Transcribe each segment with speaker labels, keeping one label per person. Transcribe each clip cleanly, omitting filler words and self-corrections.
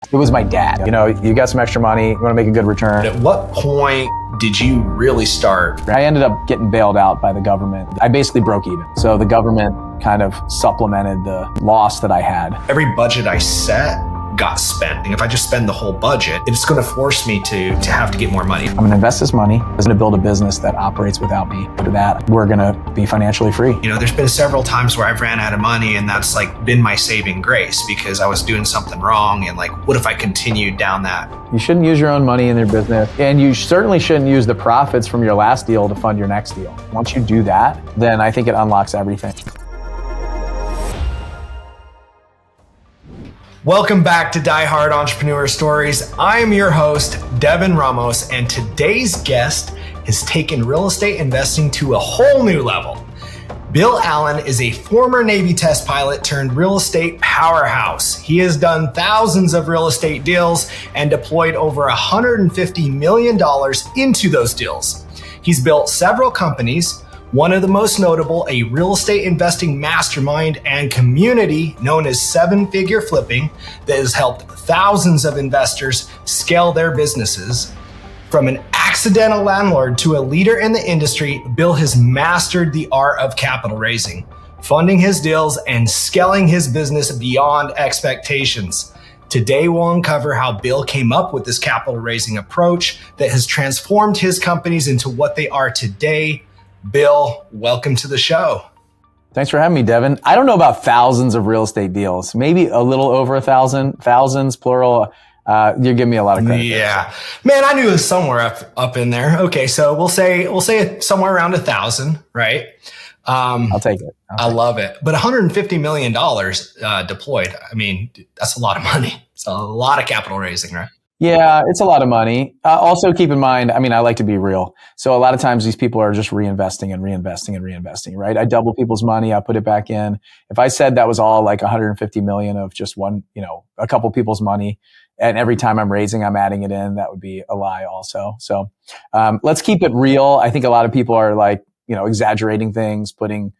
Speaker 1: It was my dad. You got some extra money, you want to make a good return.
Speaker 2: At what point did you really start?
Speaker 1: I ended up getting bailed out by the government. I basically broke even. So the government kind of supplemented the loss that I had.
Speaker 2: Every budget I set got spent. And if I just spend the whole budget, it's going to force me to have to get more money.
Speaker 1: I'm going to invest this money. I'm going to build a business that operates without me. After that, we're going to be financially free.
Speaker 2: There's been several times where I've ran out of money, and that's like been my saving grace because I was doing something wrong. And like, what if I continued down that?
Speaker 1: You shouldn't use your own money in your business. And you certainly shouldn't use the profits from your last deal to fund your next deal. Once you do that, then I think it unlocks everything.
Speaker 2: Welcome back to Die Hard Entrepreneur Stories. I am your host, Devin Ramos, and today's guest has taken real estate investing to a whole new level. Bill Allen is a former Navy test pilot turned real estate powerhouse. He has done thousands of real estate deals and deployed over $150 million into those deals. He's built several companies, one of the most notable, a real estate investing mastermind and community known as Seven Figure Flipping that has helped thousands of investors scale their businesses. From an accidental landlord to a leader in the industry, Bill has mastered the art of capital raising, funding his deals, and scaling his business beyond expectations. Today, we'll uncover how Bill came up with this capital raising approach that has transformed his companies into what they are today. Bill, welcome to the show.
Speaker 1: Thanks for having me, Devin. I don't know about thousands of real estate deals, maybe a little over 1,000, thousands, plural. You're giving me a lot of credit.
Speaker 2: Yeah, man, I knew it was somewhere up in there. Okay, so we'll say somewhere around 1,000, right?
Speaker 1: I'll take it.
Speaker 2: I love it. But $150 million deployed. I mean, that's a lot of money. It's a lot of capital raising, right?
Speaker 1: Yeah, it's a lot of money. Also keep in mind, I like to be real. So a lot of times these people are just reinvesting and reinvesting and reinvesting, right? I double people's money. I put it back in. If I said that was all like 150 million of just one, a couple people's money, and every time I'm raising, I'm adding it in, that would be a lie also. So, let's keep it real. I think a lot of people are like, exaggerating things, putting,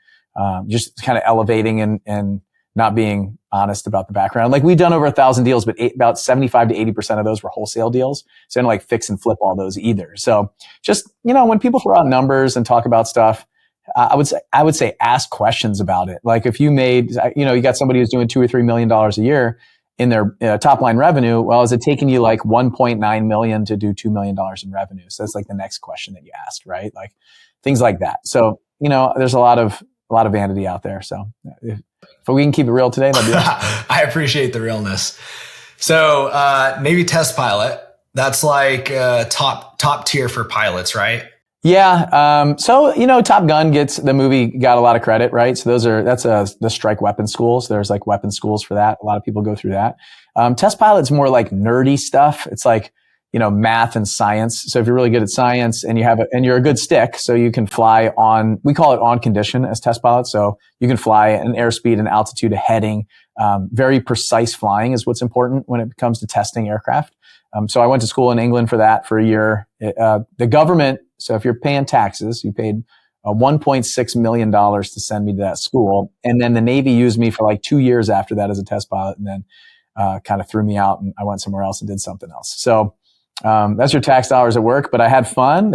Speaker 1: just kind of elevating and not being honest about the background. Like we've done over 1,000 deals, but about 75 to 80% of those were wholesale deals. So I don't like fix and flip all those either. So just, when people throw out numbers and talk about stuff, I would say ask questions about it. Like if you made, you got somebody who's doing $2 or $3 million a year in their top line revenue. Well, is it taking you like 1.9 million to do $2 million in revenue? So that's like the next question that you ask, right? Like things like that. So, there's a lot of vanity out there. So if we can keep it real today, that'd be awesome.
Speaker 2: I appreciate the realness. So, Navy test pilot, that's like top tier for pilots, right?
Speaker 1: Yeah. So, Top Gun the movie got a lot of credit, right? So that's the strike weapon schools. There's like weapon schools for that. A lot of people go through that. Test pilot's more like nerdy stuff. It's like, math and science. So if you're really good at science and you're a good stick, so you can fly we call it on condition as test pilots. So you can fly an airspeed and altitude, a heading. Very precise flying is what's important when it comes to testing aircraft. So I went to school in England for that for a year. The government, so if you're paying taxes, you paid $1.6 million to send me to that school. And then the Navy used me for like 2 years after that as a test pilot, and then kind of threw me out and I went somewhere else and did something else. So that's your tax dollars at work, but I had fun.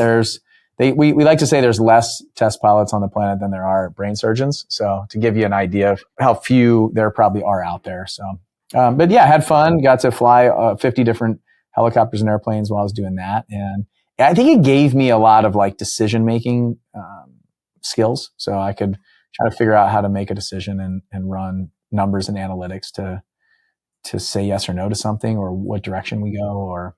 Speaker 1: We like to say there's less test pilots on the planet than there are brain surgeons. So to give you an idea of how few there probably are out there. So, but yeah, I had fun, got to fly 50 different helicopters and airplanes while I was doing that. And I think it gave me a lot of like decision-making, skills. So I could try to figure out how to make a decision and run numbers and analytics to say yes or no to something, or what direction we go, or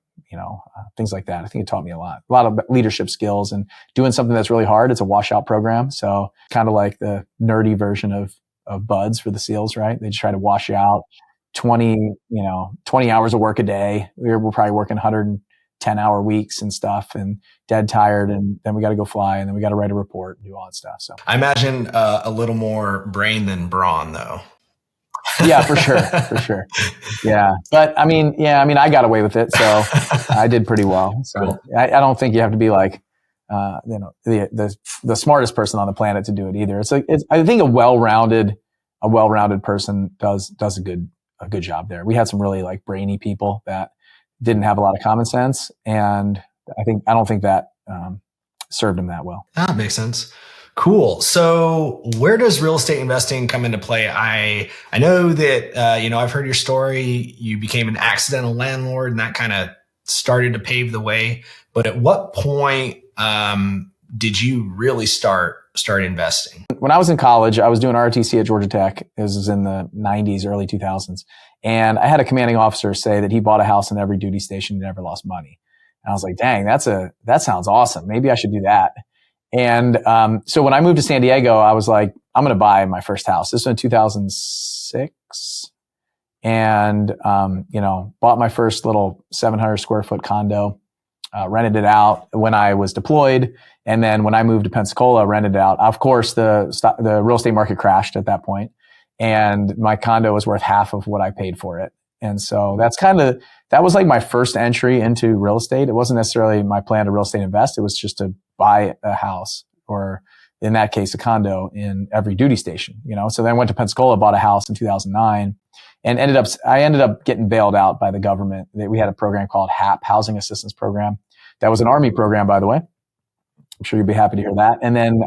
Speaker 1: things like that. I think it taught me a lot of leadership skills and doing something that's really hard. It's a washout program. So kind of like the nerdy version of BUDS for the SEALs, right? They just try to wash you out 20 hours of work a day. We're probably working 110-hour weeks and stuff and dead tired. And then we got to go fly and then we got to write a report and do all that stuff. So
Speaker 2: I imagine a little more brain than brawn though.
Speaker 1: Yeah, for sure. Yeah. But I I got away with it. So I did pretty well. So cool. I don't think you have to be like, the smartest person on the planet to do it either. I think a well-rounded person does a good a good job there. We had some really like brainy people that didn't have a lot of common sense. And I don't think that served him that well.
Speaker 2: That makes sense. Cool. So where does real estate investing come into play? I know that, I've heard your story. You became an accidental landlord and that kind of started to pave the way. But at what point did you really start investing?
Speaker 1: When I was in college, I was doing ROTC at Georgia Tech. This was in the 90s, early 2000s. And I had a commanding officer say that he bought a house in every duty station and never lost money. And I was like, dang, that sounds awesome. Maybe I should do that. And so when I moved to San Diego, I was like, I'm going to buy my first house. This was in 2006. And, bought my first little 700 square foot condo, rented it out when I was deployed. And then when I moved to Pensacola, rented it out. Of course, the real estate market crashed at that point, and my condo was worth half of what I paid for it. And so that was like my first entry into real estate. It wasn't necessarily my plan to real estate invest. It was just to buy a house, or in that case, a condo in every duty station, So then I went to Pensacola, bought a house in 2009, and I ended up getting bailed out by the government. We had a program called HAP, Housing Assistance Program. That was an Army program, by the way. I'm sure you'd be happy to hear that. And then,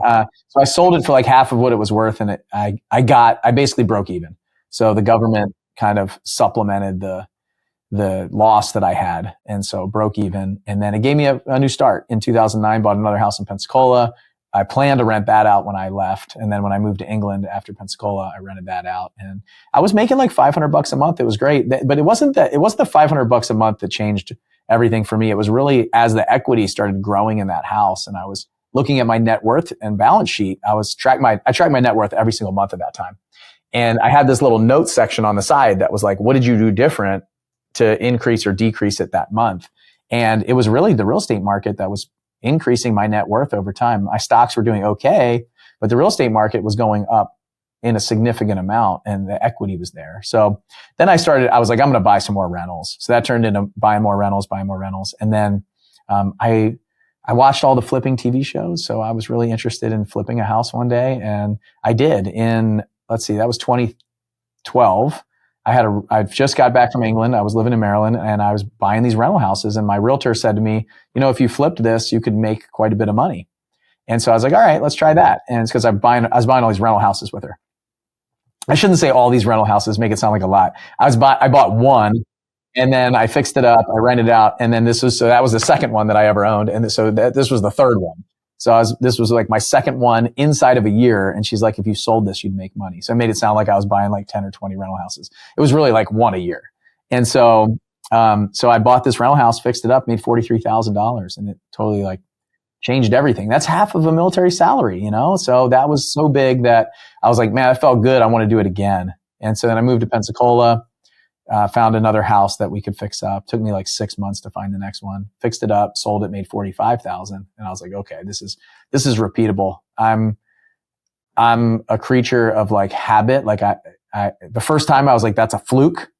Speaker 1: so I sold it for like half of what it was worth. And I basically broke even. So the government kind of supplemented the loss that I had. And so broke even. And then it gave me a new start. In 2009, bought another house in Pensacola. I planned to rent that out when I left. And then when I moved to England after Pensacola, I rented that out, and I was making like $500 a month. It was great. But it wasn't the $500 a month that changed everything for me. It was really as the equity started growing in that house, and I was looking at my net worth and balance sheet. I tracked my net worth every single month at that time. And I had this little note section on the side that was like, what did you do different to increase or decrease it that month? And it was really the real estate market that was increasing my net worth over time. My stocks were doing okay, but the real estate market was going up in a significant amount, and the equity was there. So then I was like, I'm going to buy some more rentals. So that turned into buying more rentals. And then, I watched all the flipping TV shows. So I was really interested in flipping a house one day, and I did that was 2012. I've just got back from England. I was living in Maryland, and I was buying these rental houses, and my realtor said to me, if you flipped this, you could make quite a bit of money. And so I was like, all right, let's try that. And it's because I was buying all these rental houses with her. I shouldn't say all these rental houses, make it sound like a lot. I bought one, and then I fixed it up. I rented it out. And then that was the second one that I ever owned. And so this was the third one. So this was like my second one inside of a year. And she's like, if you sold this, you'd make money. So I made it sound like I was buying like 10 or 20 rental houses. It was really like one a year. And so I bought this rental house, fixed it up, made $43,000, and it totally like changed everything. That's half of a military salary, So that was so big that I was like, man, I felt good. I want to do it again. And so then I moved to Pensacola, found another house that we could fix up. Took me like 6 months to find the next one. Fixed it up, sold it, made $45,000, and I was like, okay, this is repeatable. I'm a creature of like habit. Like the first time I was like, that's a fluke,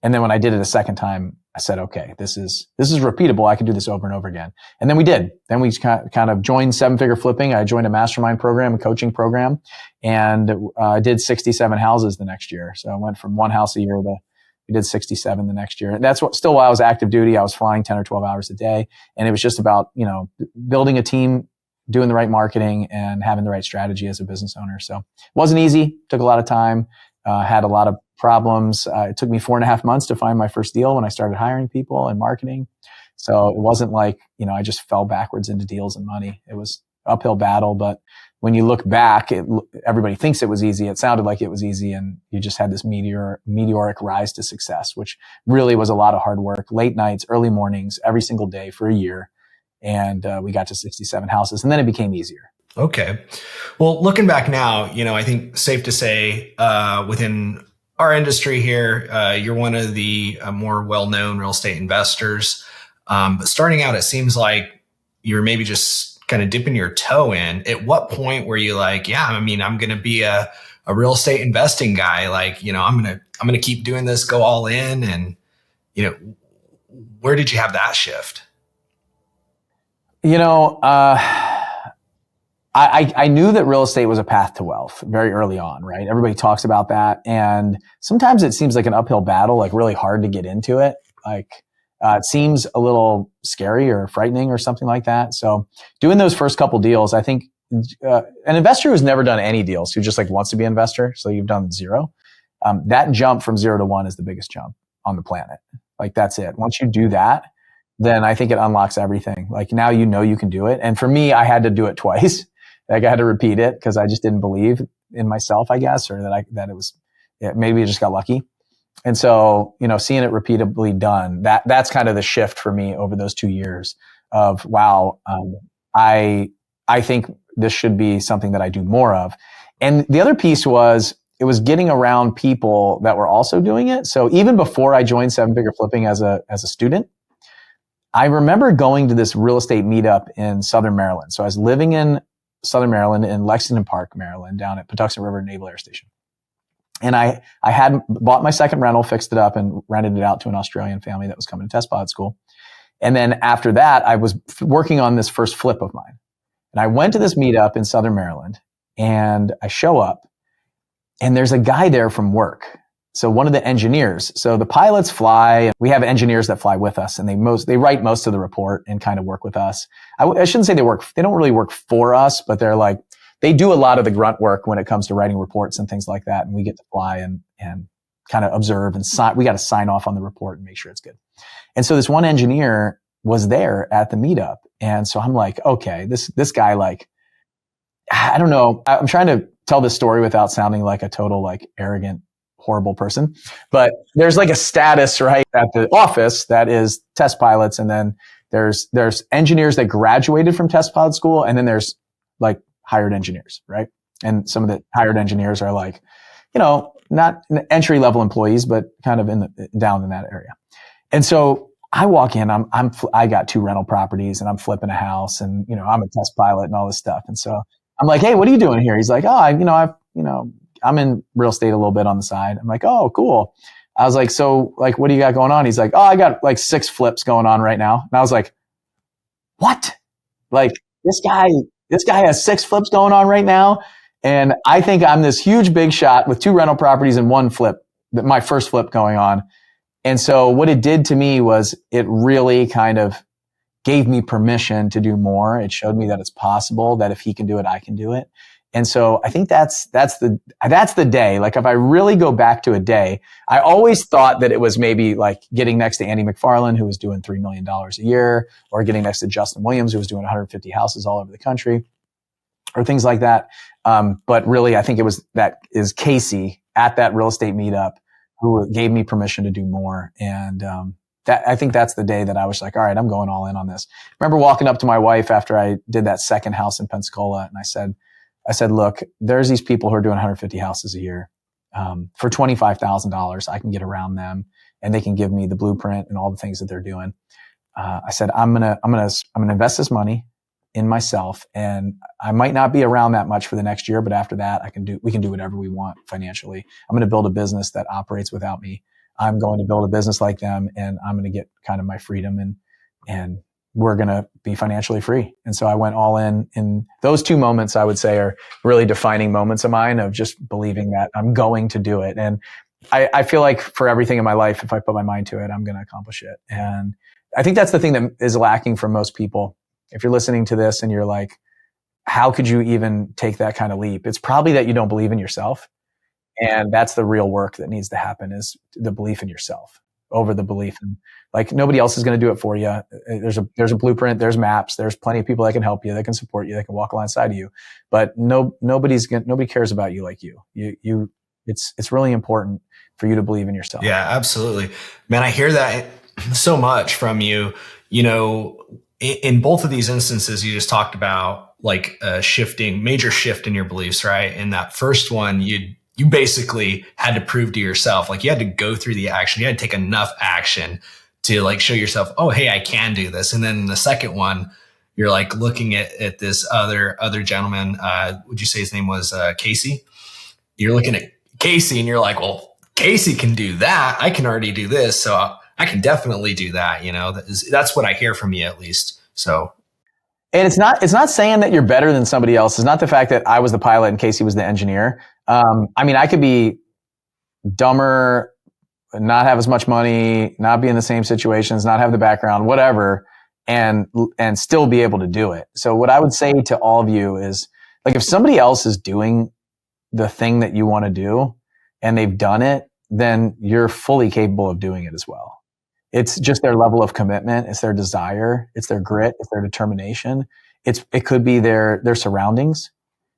Speaker 1: and then when I did it a second time, I said, okay, this is repeatable. I can do this over and over again. And then we did. Then we kind of joined Seven Figure Flipping. I joined a mastermind program, a coaching program, and I did 67 houses the next year. So I went from one house a year to we did 67 the next year. And that's still while I was active duty. I was flying 10 or 12 hours a day. And it was just about, building a team, doing the right marketing, and having the right strategy as a business owner. So it wasn't easy. Took a lot of time. Had a lot of problems. It took me 4.5 months to find my first deal when I started hiring people and marketing. So it wasn't like, I just fell backwards into deals and money. It was uphill battle. But when you look back, everybody thinks it was easy. It sounded like it was easy, and you just had this meteoric rise to success, which really was a lot of hard work, late nights, early mornings, every single day for a year. And we got to 67 houses, and then it became easier.
Speaker 2: Okay. Well, looking back now, I think safe to say within our industry here, you're one of the more well-known real estate investors. But starting out, it seems like you're maybe just kind of dipping your toe in. At what point were you like, yeah, I'm going to be a real estate investing guy. Like, I'm going to keep doing this, go all in. And, where did you have that shift?
Speaker 1: I knew that real estate was a path to wealth very early on, right? Everybody talks about that. And sometimes it seems like an uphill battle, like really hard to get into it. Like, it seems a little scary or frightening or something like that. So doing those first couple deals, I think, an investor who's never done any deals, who just like wants to be an investor. So you've done zero. That jump from 0 to 1 is the biggest jump on the planet. Like that's it. Once you do that, then I think it unlocks everything. Like now you can do it. And for me, I had to do it twice. Like I had to repeat it because I just didn't believe in myself, I guess, or maybe I just got lucky. And so, seeing it repeatedly done, that's kind of the shift for me over those 2 years of, wow, I think this should be something that I do more of. And the other piece was, it was getting around people that were also doing it. So even before I joined Seven Figure Flipping as a student, I remember going to this real estate meetup in Southern Maryland. So I was living in Southern Maryland, in Lexington Park, Maryland, down at Patuxent River Naval Air Station. And I had bought my second rental, fixed it up, and rented it out to an Australian family that was coming to test pilot school. And then after that, I was working on this first flip of mine. And I went to this meetup in Southern Maryland, and I show up, and there's a guy there from work. So one of the engineers, so the pilots fly, and we have engineers that fly with us, and they write most of the report and kind of work with us. I shouldn't say they don't really work for us, but they do a lot of the grunt work when it comes to writing reports and things like that. And we get to fly and kind of observe and we got to sign off on the report and make sure it's good. And so this one engineer was there at the meetup. And so I'm like, okay, this guy, like, I don't know. I'm trying to tell this story without sounding like a total, like, arrogant, horrible person. But there's like a status, right, at the office that is test pilots. And then there's engineers that graduated from test pilot school. And then there's like hired engineers, right? And some of the hired engineers are like, not entry level employees, but kind of down in that area. And so I walk in, I got 2 rental properties and I'm flipping a house, and, I'm a test pilot and all this stuff. And so I'm like, hey, what are you doing here? He's like, oh, I'm in real estate a little bit on the side. I'm like, oh, cool. I was like, so, like, what do you got going on? He's like, oh, I got like 6 flips going on right now. And I was like, what? Like, this guy has 6 flips going on right now. And I think I'm this huge big shot with 2 rental properties and 1 flip, my first flip going on. And so what it did to me was it really kind of gave me permission to do more. It showed me that it's possible, that if he can do it, I can do it. And so I think that's the day. Like, if I really go back to a day, I always thought that it was maybe like getting next to Andy McFarlane, who was doing $3 million a year, or getting next to Justin Williams, who was doing 150 houses all over the country, or things like that. But really, I think it is Casey at that real estate meetup who gave me permission to do more. And, I think that's the day that I was like, all right, I'm going all in on this. I remember walking up to my wife after I did that second house in Pensacola, and I said, look, there's these people who are doing 150 houses a year. For $25,000, I can get around them, and they can give me the blueprint and all the things that they're doing. I said, I'm gonna invest this money in myself, and I might not be around that much for the next year, but after that, we can do whatever we want financially. I'm going to build a business that operates without me. I'm going to build a business like them, and I'm going to get kind of my freedom, and we're going to be financially free. And so I went all in those 2 moments, I would say, are really defining moments of mine, of just believing that I'm going to do it. And I feel like for everything in my life, if I put my mind to it, I'm going to accomplish it. And I think that's the thing that is lacking for most people. If you're listening to this and you're like, how could you even take that kind of leap? It's probably that you don't believe in yourself. And that's the real work that needs to happen, is the belief in yourself over the belief in, like, nobody else is going to do it for you. There's a blueprint, there's maps, there's plenty of people that can help you, that can support you, that can walk alongside of you. But nobody cares about you like you. It's really important for you to believe in yourself.
Speaker 2: Yeah, absolutely. Man, I hear that so much from you. In both of these instances, you just talked about like a major shift in your beliefs, right? In that first one, you basically had to prove to yourself, like, you had to go through the action. You had to take enough action to, like, show yourself, oh, hey, I can do this. And then the second one, you're like looking at this other gentleman. Would you say his name was Casey? You're looking at Casey and you're like, well, Casey can do that. I can already do this. So I can definitely do that. That's what I hear from you, at least. So.
Speaker 1: And it's not saying that you're better than somebody else. It's not the fact that I was the pilot and Casey was the engineer. I mean, I could be dumber, not have as much money, not be in the same situations, not have the background, whatever, and still be able to do it. So what I would say to all of you is, like, if somebody else is doing the thing that you want to do and they've done it, then you're fully capable of doing it as well. It's just their level of commitment. It's their desire. It's their grit. It's their determination. It could be their surroundings.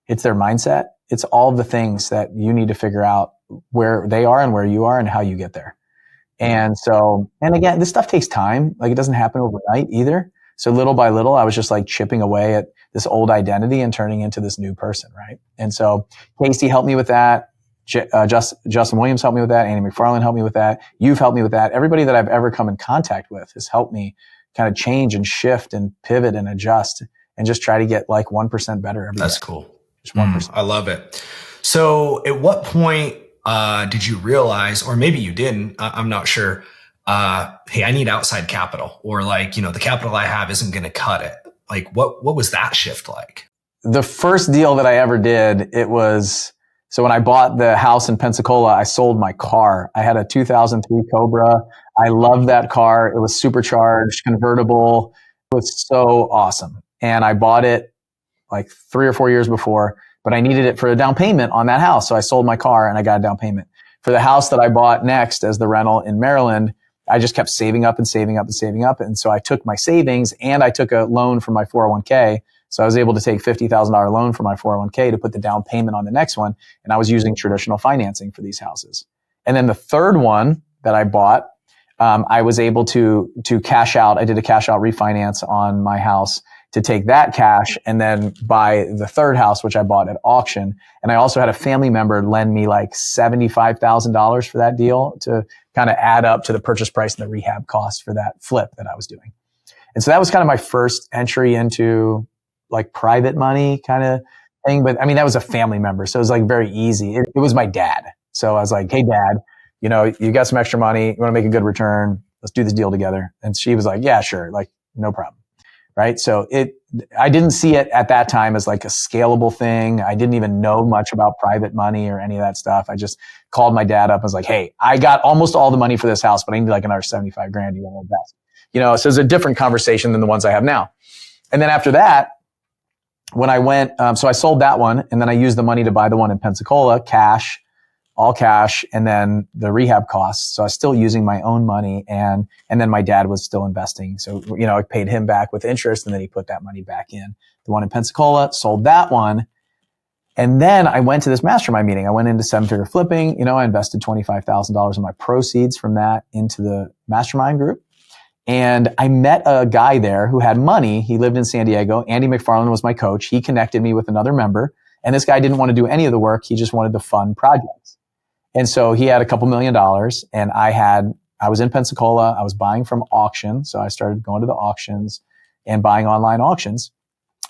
Speaker 1: It's their mindset. It's all the things that you need to figure out where they are and where you are and how you get there. And so, and again, this stuff takes time. Like, it doesn't happen overnight either. So little by little, I was just like chipping away at this old identity and turning into this new person. Right. And so Casey helped me with that. Justin Williams helped me with that. Andy McFarland helped me with that. You've helped me with that. Everybody that I've ever come in contact with has helped me kind of change and shift and pivot and adjust and just try to get like 1% better every day.
Speaker 2: That's cool.
Speaker 1: Just 1%.
Speaker 2: I love it. So at what point did you realize, or maybe you didn't, I'm not sure, hey, I need outside capital, or like, you know, the capital I have isn't going to cut it. Like, what was that shift like?
Speaker 1: The first deal that I ever did, so when I bought the house in Pensacola, I sold my car. I had a 2003 Cobra. I loved that car. It was supercharged, convertible. It was so awesome. And I bought it like 3 or 4 years before, but I needed it for a down payment on that house. So I sold my car and I got a down payment. For the house that I bought next as the rental in Maryland, I just kept saving up and saving up and saving up. And so I took my savings and I took a loan from my 401k. So I was able to take $50,000 loan from my 401k to put the down payment on the next one. And I was using traditional financing for these houses. And then the third one that I bought, I was able to cash out. I did a cash out refinance on my house to take that cash and then buy the third house, which I bought at auction. And I also had a family member lend me like $75,000 for that deal to kind of add up to the purchase price and the rehab cost for that flip that I was doing. And so that was kind of my first entry into like private money kind of thing. But I mean, that was a family member. So it was like very easy. It was my dad. So I was like, hey, Dad, you know, you got some extra money. You want to make a good return. Let's do this deal together. And she was like, yeah, sure. Like, no problem. Right. So I didn't see it at that time as like a scalable thing. I didn't even know much about private money or any of that stuff. I just called my dad up and was like, hey, I got almost all the money for this house, but I need like another 75 grand. You want to invest? You know, so it's a different conversation than the ones I have now. And then after that, when I went, so I sold that one and then I used the money to buy the one in Pensacola, cash, all cash, and then the rehab costs. So I was still using my own money and then my dad was still investing. So, you know, I paid him back with interest and then he put that money back in. The one in Pensacola, sold that one. And then I went to this mastermind meeting. I went into 7-figure flipping. You know, I invested $25,000 of my proceeds from that into the mastermind group. And I met a guy there who had money. He lived in San Diego. Andy McFarland was my coach. He connected me with another member. And this guy didn't want to do any of the work. He just wanted to fund projects. And so he had a couple $1 million and I was in Pensacola. I was buying from auction. So I started going to the auctions and buying online auctions.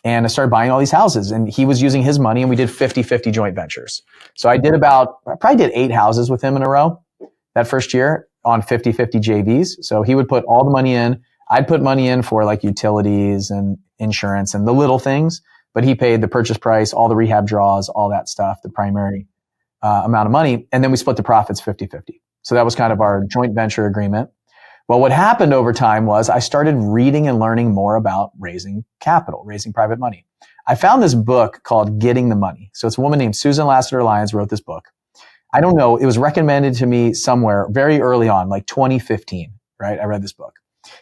Speaker 1: And I started buying all these houses and he was using his money and we did 50-50 joint ventures. So I probably did 8 houses with him in a row that first year on 50-50 JVs. So he would put all the money in. I'd put money in for like utilities and insurance and the little things, but he paid the purchase price, all the rehab draws, all that stuff, the primary amount of money. And then we split the profits 50-50. So that was kind of our joint venture agreement. Well, what happened over time was I started reading and learning more about raising capital, raising private money. I found this book called Getting the Money. So it's a woman named Susan Lassiter Lyons wrote this book. I don't know. It was recommended to me somewhere very early on, like 2015, right? I read this book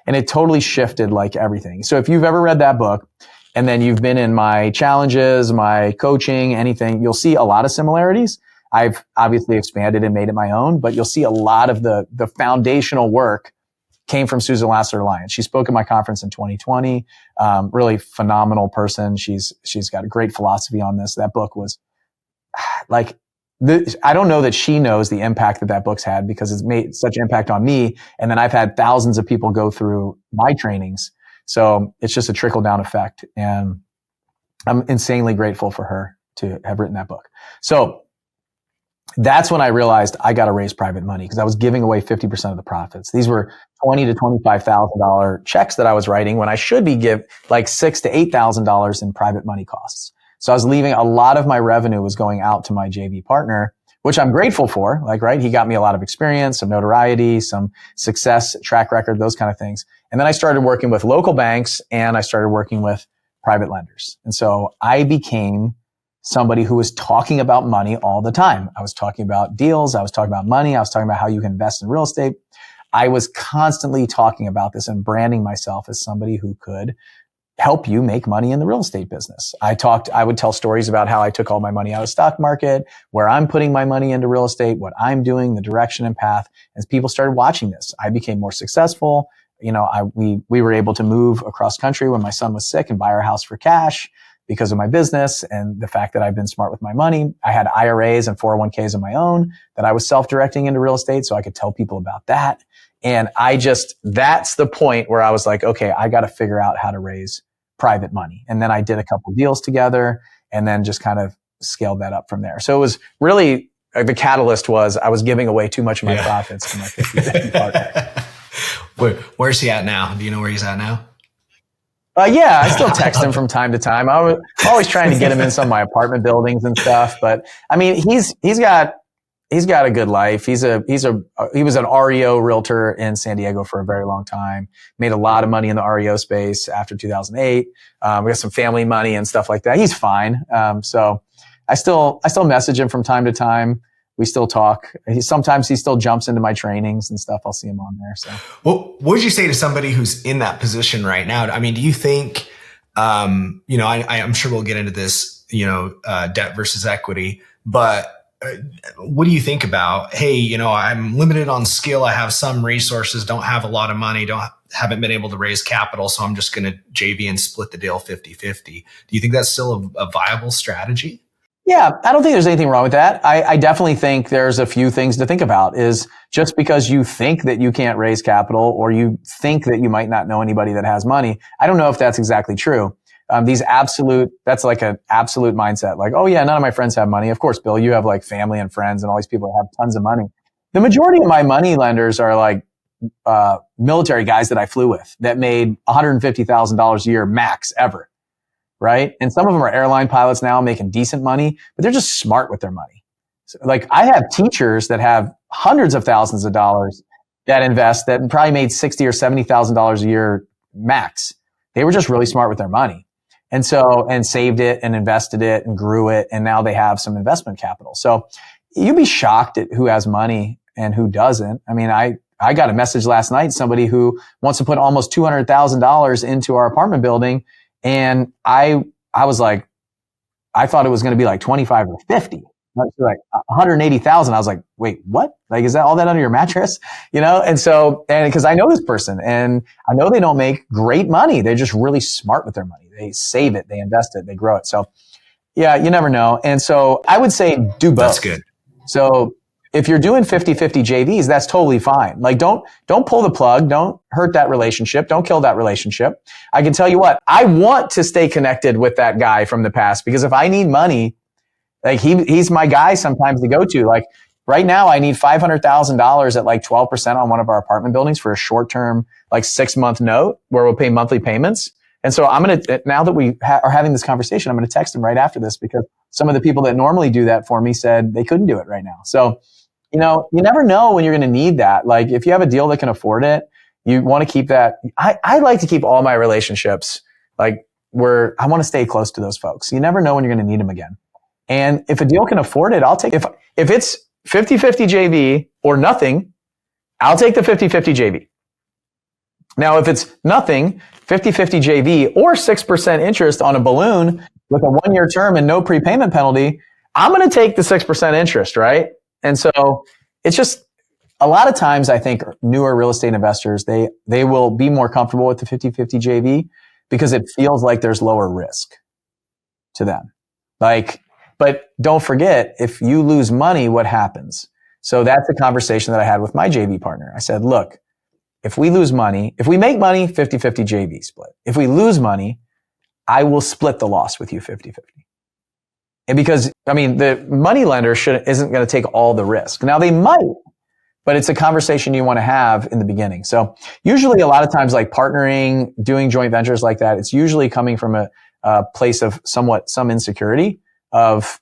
Speaker 1: and it totally shifted like everything. So if you've ever read that book and then you've been in my challenges, my coaching, anything, you'll see a lot of similarities. I've obviously expanded and made it my own, but you'll see a lot of the foundational work came from Susan Lassiter Lyons. She spoke at my conference in 2020. Really phenomenal person. She's got a great philosophy on this. That book was like, I don't know that she knows the impact that book's had because it's made such impact on me. And then I've had thousands of people go through my trainings. So it's just a trickle down effect. And I'm insanely grateful for her to have written that book. So That's when I realized I got to raise private money because I was giving away 50% of the profits. These were $20,000 to $25,000 checks that I was writing when I should be give like $6,000 to $8,000 in private money costs. So I was leaving a lot of my revenue was going out to my JV partner, which I'm grateful for. Like, right. He got me a lot of experience, some notoriety, some success track record, those kind of things. And then I started working with local banks and I started working with private lenders. And so I became somebody who was talking about money all the time. I was talking about deals. I was talking about money. I was talking about how you can invest in real estate. I was constantly talking about this and branding myself as somebody who could help you make money in the real estate business. I would tell stories about how I took all my money out of the stock market, where I'm putting my money into real estate, what I'm doing, the direction and path. As people started watching this, I became more successful. We were able to move across country when my son was sick and buy our house for cash because of my business and the fact that I've been smart with my money. I had IRAs and 401ks of my own that I was self-directing into real estate so I could tell people about that. And that's the point where I was like, okay, I got to figure out how to raise private money. And then I did a couple of deals together and then just kind of scaled that up from there. So it was really, the catalyst was I was giving away too much of my profits to my 50/50 partner.
Speaker 2: Where's he at now? Do you know where he's at now?
Speaker 1: Yeah, I still text him from time to time. I'm always trying to get him in some of my apartment buildings and stuff. But I mean, he's got a good life. He was an REO realtor in San Diego for a very long time. Made a lot of money in the REO space after 2008. We got some family money and stuff like that. He's fine. So I still message him from time to time. We still talk. Sometimes he still jumps into my trainings and stuff. I'll see him on there. So,
Speaker 2: what would you say to somebody who's in that position right now? I mean, do you think, I'm sure we'll get into this, debt versus equity, but what do you think about, hey, I'm limited on skill. I have some resources, don't have a lot of money, haven't been able to raise capital. So I'm just going to JV and split the deal 50-50. Do you think that's still a viable strategy?
Speaker 1: Yeah, I don't think there's anything wrong with that. I definitely think there's a few things to think about is just because you think that you can't raise capital or you think that you might not know anybody that has money. I don't know if that's exactly true. That's like an absolute mindset. Like, oh yeah, none of my friends have money. Of course, Bill, you have like family and friends and all these people that have tons of money. The majority of my money lenders are like, military guys that I flew with that made $150,000 a year max ever. Right. And some of them are airline pilots now making decent money, but they're just smart with their money. So, like I have teachers that have hundreds of thousands of dollars that invest that probably made $60,000 or $70,000 a year max. They were just really smart with their money. And saved it and invested it and grew it. And now they have some investment capital. So you'd be shocked at who has money and who doesn't. I mean, I got a message last night, somebody who wants to put almost $200,000 into our apartment building. And I was like, I thought it was going to be like 25 or 50, like 180,000. I was like, wait, what? Like, is that all that under your mattress? And because I know this person and I know they don't make great money. They're just really smart with their money. They save it, they invest it, they grow it. So yeah, you never know. And so I would say do both.
Speaker 2: That's good.
Speaker 1: So if you're doing 50-50 JVs, that's totally fine. Like don't pull the plug. Don't hurt that relationship. Don't kill that relationship. I can tell you what, I want to stay connected with that guy from the past because if I need money, like he's my guy sometimes to go to. Like right now I need $500,000 at like 12% on one of our apartment buildings for a short-term, like 6-month note where we'll pay monthly payments. And so now that we are having this conversation, I'm going to text him right after this because some of the people that normally do that for me said they couldn't do it right now. So, you never know when you're going to need that. Like if you have a deal that can afford it, you want to keep that. I like to keep all my relationships like where I want to stay close to those folks. You never know when you're going to need them again. And if a deal can afford it, I'll take it. If it's 50-50 JV or nothing, I'll take the 50-50 JV. Now, if it's nothing, 50-50 JV or 6% interest on a balloon with a 1-year term and no prepayment penalty, I'm going to take the 6% interest, right? And so it's just a lot of times I think newer real estate investors, they will be more comfortable with the 50-50 JV because it feels like there's lower risk to them. But don't forget, if you lose money, what happens? So that's a conversation that I had with my JV partner. I said, look, if we lose money, if we make money, 50-50 JV split. If we lose money, I will split the loss with you 50-50. And because, I mean, the money lender isn't going to take all the risk. Now they might, but it's a conversation you want to have in the beginning. So usually a lot of times like partnering, doing joint ventures like that, it's usually coming from a place of some insecurity of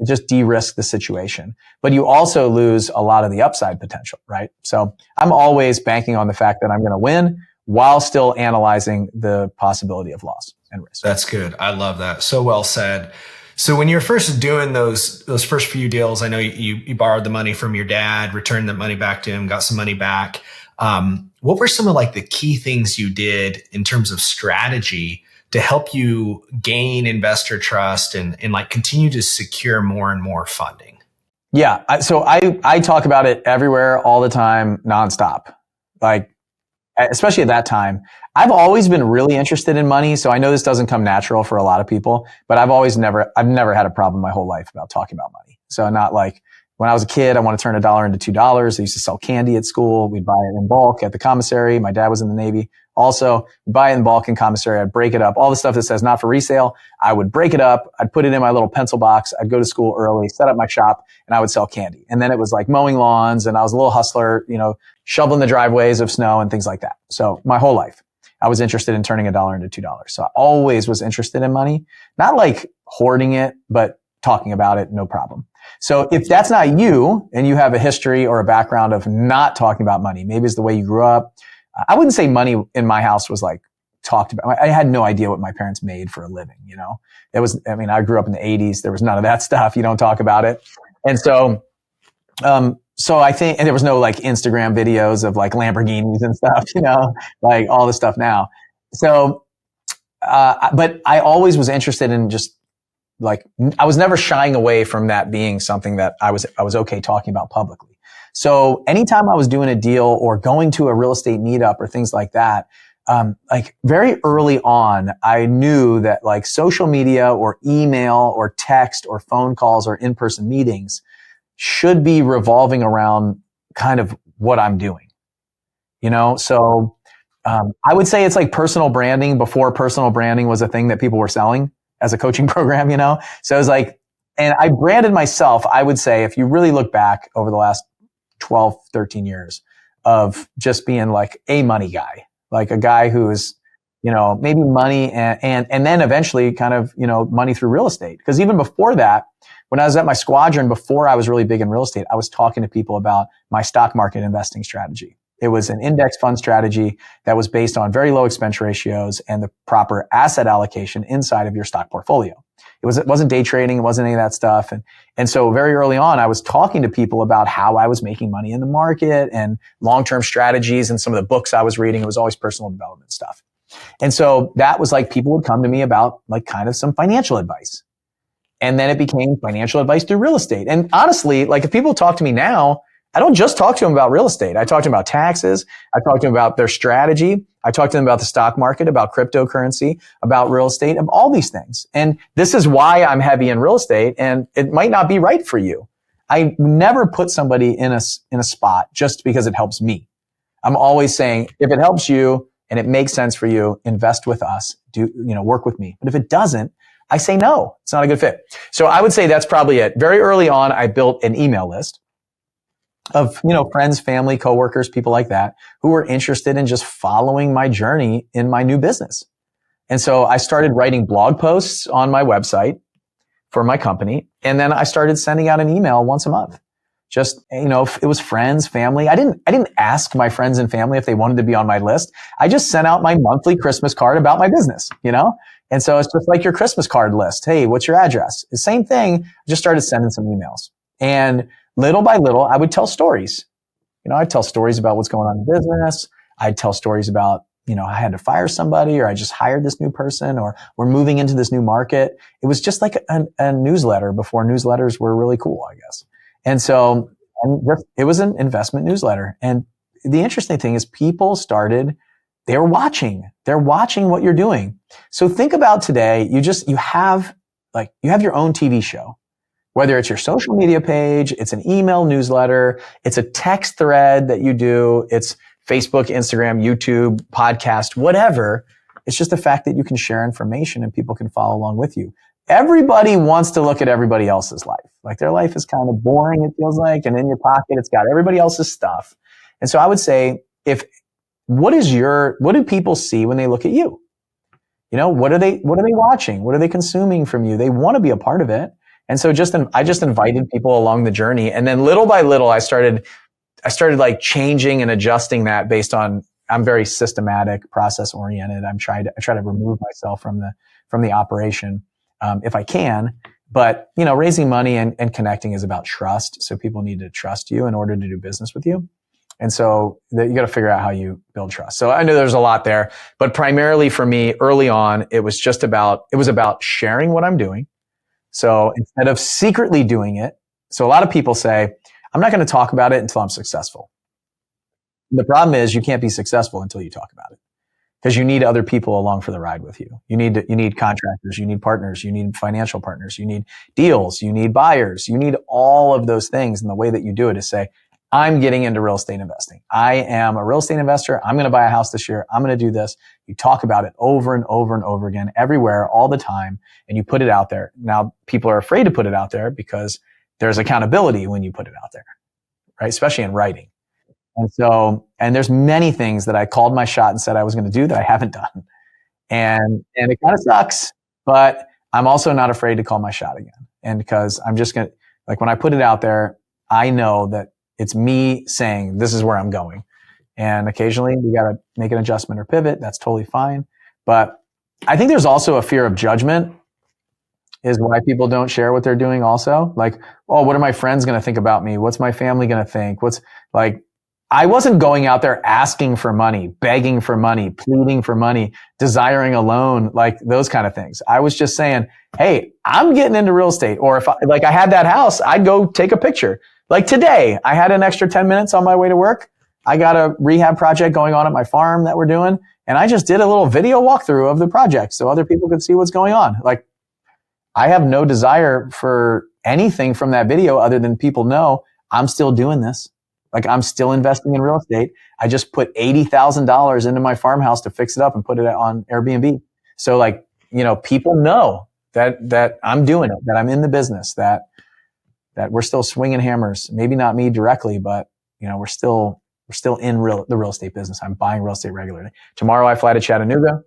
Speaker 1: just de-risk the situation. But you also lose a lot of the upside potential, right? So I'm always banking on the fact that I'm going to win while still analyzing the possibility of loss and risk.
Speaker 2: That's good. I love that. So well said. So when you were first doing those first few deals, I know you borrowed the money from your dad, returned that money back to him, got some money back. What were some of like the key things you did in terms of strategy to help you gain investor trust and like continue to secure more and more funding?
Speaker 1: Yeah. So I talk about it everywhere, all the time, nonstop. Like, especially at that time, I've always been really interested in money. So I know this doesn't come natural for a lot of people, but I've never had a problem my whole life about talking about money. So not like when I was a kid, I want to turn $1 into $2. I used to sell candy at school. We'd buy it in bulk at the commissary. My dad was in the Navy. Also, buy it in bulk in commissary. I'd break it up. All the stuff that says not for resale, I would break it up. I'd put it in my little pencil box. I'd go to school early, set up my shop, and I would sell candy. And then it was like mowing lawns, and I was a little hustler, shoveling the driveways of snow and things like that. So my whole life, I was interested in turning $1 into $2. So I always was interested in money, not like hoarding it, but talking about it, no problem. So if that's not you and you have a history or a background of not talking about money, maybe it's the way you grew up. I wouldn't say money in my house was like talked about. I had no idea what my parents made for a living. I grew up in the 80s. There was none of that stuff. You don't talk about it. And so I think, and there was no like Instagram videos of like Lamborghinis and stuff, like all the stuff now. So, but I always was interested in just like, I was never shying away from that being something that I was okay talking about publicly. So anytime I was doing a deal or going to a real estate meetup or things like that, like very early on, I knew that like social media or email or text or phone calls or in-person meetings should be revolving around kind of what I'm doing, So I would say it's like personal branding before personal branding was a thing that people were selling as a coaching program, So it was like, and I branded myself, I would say, if you really look back over the last 12, 13 years of just being like a money guy, like a guy who is, maybe money and then eventually kind of, money through real estate. Because even before that, when I was at my squadron, before I was really big in real estate, I was talking to people about my stock market investing strategy. It was an index fund strategy that was based on very low expense ratios and the proper asset allocation inside of your stock portfolio. It wasn't day trading. It wasn't any of that stuff. And so very early on, I was talking to people about how I was making money in the market and long-term strategies and some of the books I was reading. It was always personal development stuff. And so that was like people would come to me about like kind of some financial advice. And then it became financial advice through real estate. And honestly, like if people talk to me now, I don't just talk to them about real estate. I talk to them about taxes. I talk to them about their strategy. I talk to them about the stock market, about cryptocurrency, about real estate, and all these things. And this is why I'm heavy in real estate, and it might not be right for you. I never put somebody in a spot just because it helps me. I'm always saying, if it helps you and it makes sense for you, invest with us, work with me. But if it doesn't, I say no, it's not a good fit. So I would say that's probably it. Very early on, I built an email list of, friends, family, coworkers, people like that, who were interested in just following my journey in my new business. And so I started writing blog posts on my website for my company. And then I started sending out an email once a month. Just, if it was friends, family. I didn't ask my friends and family if they wanted to be on my list. I just sent out my monthly Christmas card about my business, And so it's just like your Christmas card list. Hey, what's your address? The same thing. I just started sending some emails. And little by little, I would tell stories. I'd tell stories about what's going on in business. I'd tell stories about, I had to fire somebody, or I just hired this new person, or we're moving into this new market. It was just like a newsletter before newsletters were really cool, I guess. And so it was an investment newsletter. And the interesting thing is they're watching what you're doing. So think about today, you have your own TV show. Whether it's your social media page, it's an email newsletter, it's a text thread that you do, it's Facebook, Instagram, YouTube, podcast, whatever. It's just the fact that you can share information and people can follow along with you. everybody wants to look at everybody else's life. Like their life is kind of boring, it feels like, and in your pocket, it's got everybody else's stuff. And so I would say, what do people see when they look at you? What are they watching? What are they consuming from you? They want to be a part of it. And so I just invited people along the journey. And then little by little, I started like changing and adjusting that based on, I'm very systematic, process oriented. I try to remove myself from the operation, if I can. But, raising money and connecting is about trust. So people need to trust you in order to do business with you. And so you got to figure out how you build trust. So I know there's a lot there, but primarily for me early on, it was about sharing what I'm doing. So instead of secretly doing it, so a lot of people say, I'm not going to talk about it until I'm successful. The problem is you can't be successful until you talk about it, because you need other people along for the ride with you. You need contractors, you need partners, you need financial partners, you need deals, you need buyers, you need all of those things. And the way that you do it is say, I'm getting into real estate investing. I am a real estate investor. I'm going to buy a house this year. I'm going to do this. You talk about it over and over and over again, everywhere, all the time, and you put it out there. Now, people are afraid to put it out there because there's accountability when you put it out there, right? Especially in writing. And there's many things that I called my shot and said I was going to do that I haven't done. And it kind of sucks, but I'm also not afraid to call my shot again. And because I'm just going to, like, when I put it out there, I know that it's me saying, this is where I'm going. And occasionally we got to make an adjustment or pivot. That's totally fine. But I think there's also a fear of judgment is why people don't share what they're doing also. Like, oh, what are my friends going to think about me? What's my family going to think? I wasn't going out there asking for money, begging for money, pleading for money, desiring a loan, like those kind of things. I was just saying, hey, I'm getting into real estate. Or if I had that house, I'd go take a picture. Like today, I had an extra 10 minutes on my way to work. I got a rehab project going on at my farm that we're doing. And I just did a little video walkthrough of the project so other people could see what's going on. Like, I have no desire for anything from that video other than people know I'm still doing this. Like, I'm still investing in real estate. I just put $80,000 into my farmhouse to fix it up and put it on Airbnb. So people know that I'm doing it, that I'm in the business, that we're still swinging hammers. Maybe not me directly, but we're still in the real estate business. I'm buying real estate regularly. Tomorrow I fly to Chattanooga.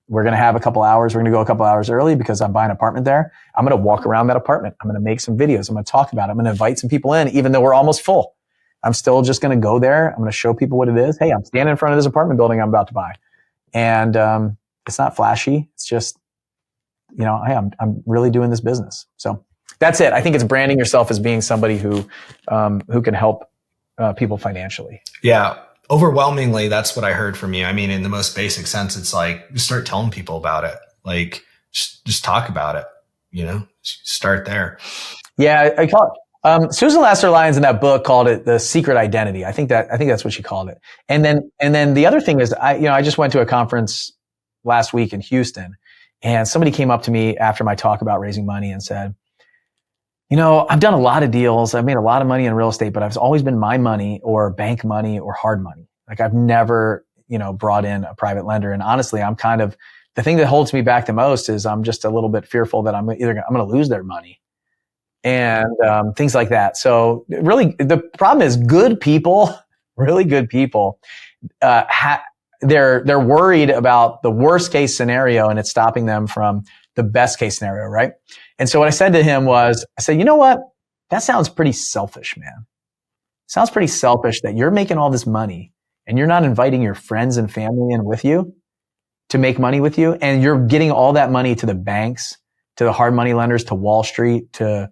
Speaker 1: We're going to have a couple hours. We're going to go a couple hours early because I'm buying an apartment there. I'm going to walk around that apartment. I'm going to make some videos. I'm going to talk about it. I'm going to invite some people in, even though we're almost full. I'm still just going to go there. I'm going to show people what it is. Hey, I'm standing in front of this apartment building I'm about to buy. And it's not flashy. It's just, hey, I'm really doing this business. So that's it. I think it's branding yourself as being somebody who can help people financially.
Speaker 2: Yeah. Overwhelmingly, that's what I heard from you. I mean, in the most basic sense, it's like, just start telling people about it. Like, just talk about it, start there.
Speaker 1: Yeah. I call it, Susan Lasser Lyons in that book called it the secret identity. I think that's what she called it. And then the other thing is, I just went to a conference last week in Houston, and somebody came up to me after my talk about raising money and said, I've done a lot of deals. I've made a lot of money in real estate, but it's always been my money or bank money or hard money. Like, I've never, brought in a private lender. And honestly, the thing that holds me back the most is I'm just a little bit fearful that I'm going to lose their money and things like that. So really, the problem is good people, really good people, they're worried about the worst case scenario, and it's stopping them from the best case scenario, right? And so what I said to him was, I said, you know what? That sounds pretty selfish, man. Sounds pretty selfish that you're making all this money and you're not inviting your friends and family in with you to make money with you. And you're getting all that money to the banks, to the hard money lenders, to Wall Street, to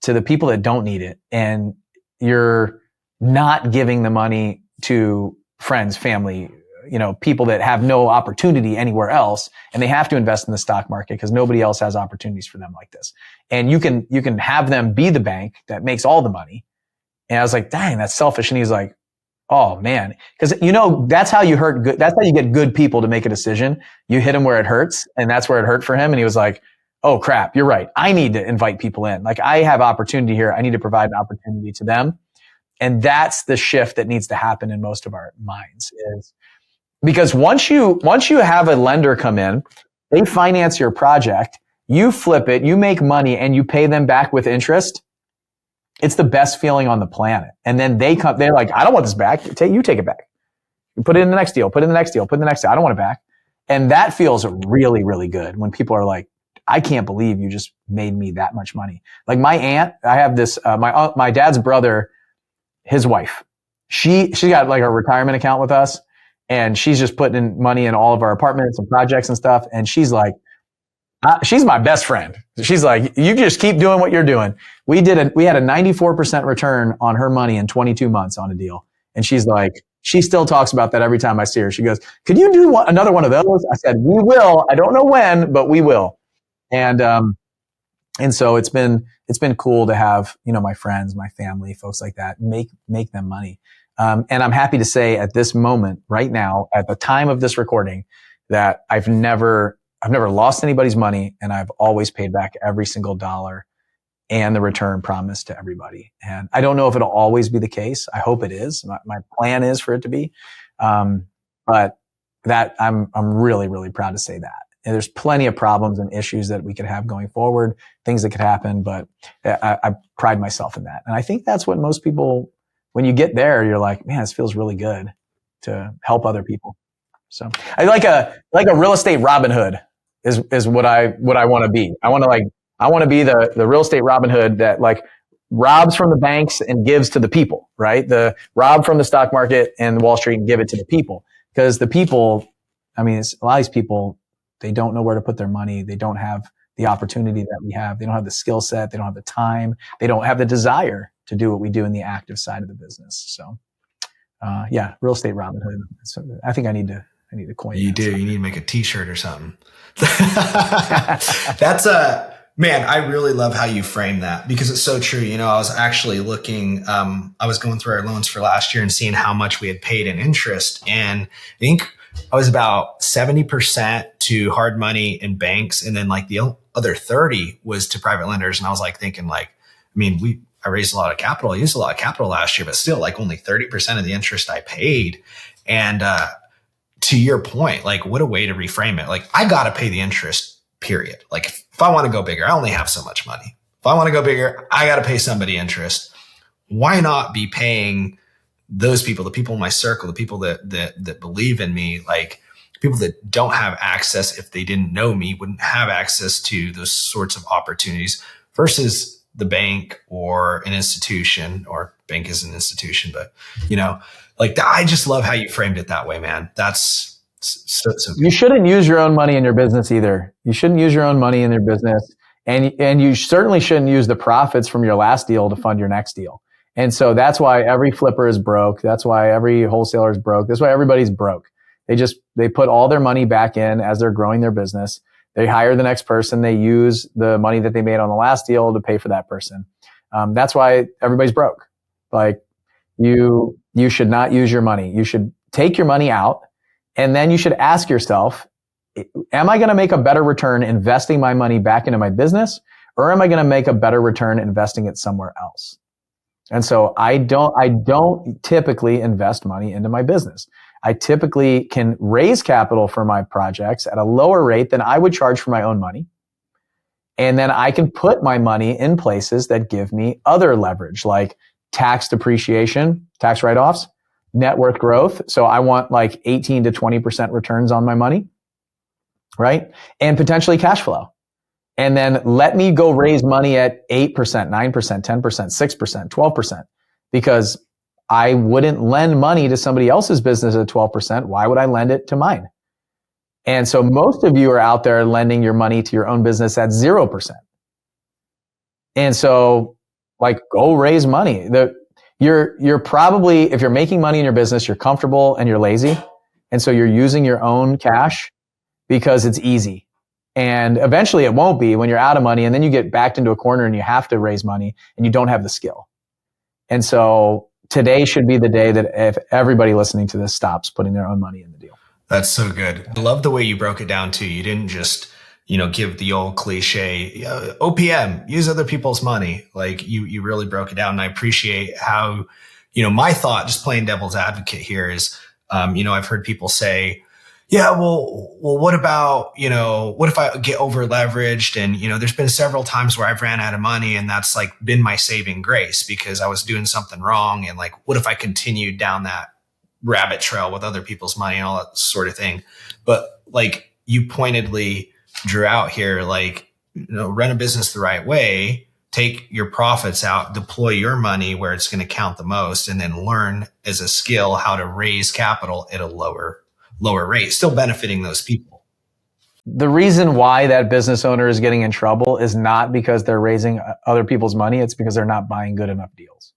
Speaker 1: the people that don't need it. And you're not giving the money to friends, family, people that have no opportunity anywhere else, and they have to invest in the stock market because nobody else has opportunities for them like this. And you can have them be the bank that makes all the money. And I was like, dang, that's selfish. And he's like, oh man, because that's how you hurt good. That's how you get good people to make a decision. You hit them where it hurts, and that's where it hurt for him. And he was like, oh crap, you're right. I need to invite people in. Like, I have opportunity here. I need to provide an opportunity to them. And that's the shift that needs to happen in most of our minds, is because once you have a lender come in, they finance your project, you flip it, you make money, and you pay them back with interest. It's the best feeling on the planet. And then they're like, I don't want this back. You take it back. You put it in the next deal, put it in the next deal, put it in the next deal. I don't want it back. And that feels really, really good when people are like, I can't believe you just made me that much money. Like my aunt, I have this, my dad's brother, his wife, she got like a retirement account with us, and she's just putting in money in all of our apartments and projects and stuff. And she's like, she's my best friend. She's like, you just keep doing what you're doing. We had a 94% return on her money in 22 months on a deal. And she's like, she still talks about that every time I see her. She goes, could you do another one of those? I said, we will. I don't know when, but we will. And so it's been cool to have, my friends, my family, folks like that, make them money. And I'm happy to say at this moment, right now, at the time of this recording, that I've never lost anybody's money, and I've always paid back every single dollar and the return promised to everybody. And I don't know if it'll always be the case. I hope it is. My plan is for it to be. But that I'm really, really proud to say that. And there's plenty of problems and issues that we could have going forward, things that could happen, but I pride myself in that. And I think that's what most people, when you get there, you're like, man, this feels really good to help other people. So I like a real estate Robin Hood is what I want to be. I want to be the real estate Robin Hood that like robs from the banks and gives to the people, right? The rob from the stock market and Wall Street and give it to the people. Because the people, a lot of these people, they don't know where to put their money. They don't have the opportunity that we have. They don't have the skill set. They don't have the time. They don't have the desire to do what we do in the active side of the business. So, real estate Robin Hood. So I think I need to coin.
Speaker 2: You do. You need to make a T-shirt or something. That's man, I really love how you frame that, because it's so true. I was actually looking, I was going through our loans for last year and seeing how much we had paid in interest. And I think I was about 70% to hard money in banks. And then like the other 30 was to private lenders. And I was like thinking I raised a lot of capital. I used a lot of capital last year, but still like only 30% of the interest I paid. And, to your point, like what a way to reframe it. Like I got to pay the interest, period. Like if I want to go bigger, I only have so much money. If I want to go bigger, I got to pay somebody interest. Why not be paying those people, the people in my circle, the people that believe in me, like people that don't have access, if they didn't know me, wouldn't have access to those sorts of opportunities versus the bank or an institution, or bank is an institution, but like I just love how you framed it that way, man. That's so good.
Speaker 1: You shouldn't use your own money in your business either. You shouldn't use your own money in your business. And you certainly shouldn't use the profits from your last deal to fund your next deal. And so that's why every flipper is broke. That's why every wholesaler is broke. That's why everybody's broke. They put all their money back in as they're growing their business. They hire the next person. They use the money that they made on the last deal to pay for that person. That's why everybody's broke. Like you should not use your money. You should take your money out, and then you should ask yourself, am I going to make a better return investing my money back into my business, or am I going to make a better return investing it somewhere else? And so I don't typically invest money into my business. I typically can raise capital for my projects at a lower rate than I would charge for my own money. And then I can put my money in places that give me other leverage, like tax depreciation, tax write-offs, net worth growth. So I want like 18 to 20% returns on my money, right? And potentially cash flow. And then let me go raise money at 8%, 9%, 10%, 6%, 12%, because I wouldn't lend money to somebody else's business at 12%. Why would I lend it to mine? And so most of you are out there lending your money to your own business at 0%. And so like go raise money. You're probably, if you're making money in your business, you're comfortable and you're lazy. And so you're using your own cash because it's easy. And eventually it won't be when you're out of money, and then you get backed into a corner and you have to raise money and you don't have the skill. And so today should be the day that if everybody listening to this stops putting their own money in the deal.
Speaker 2: That's so good. I love the way you broke it down too. You didn't just, give the old cliche, OPM, use other people's money. Like you really broke it down. And I appreciate how, my thought, just playing devil's advocate here is, I've heard people say, Yeah, well, what about, what if I get over leveraged and, there's been several times where I've ran out of money and that's like been my saving grace because I was doing something wrong. And like, what if I continued down that rabbit trail with other people's money and all that sort of thing? But like you pointedly drew out here, like, run a business the right way, take your profits out, deploy your money where it's going to count the most, and then learn as a skill how to raise capital at a lower rate, still benefiting those people.
Speaker 1: The reason why that business owner is getting in trouble is not because they're raising other people's money. It's because they're not buying good enough deals.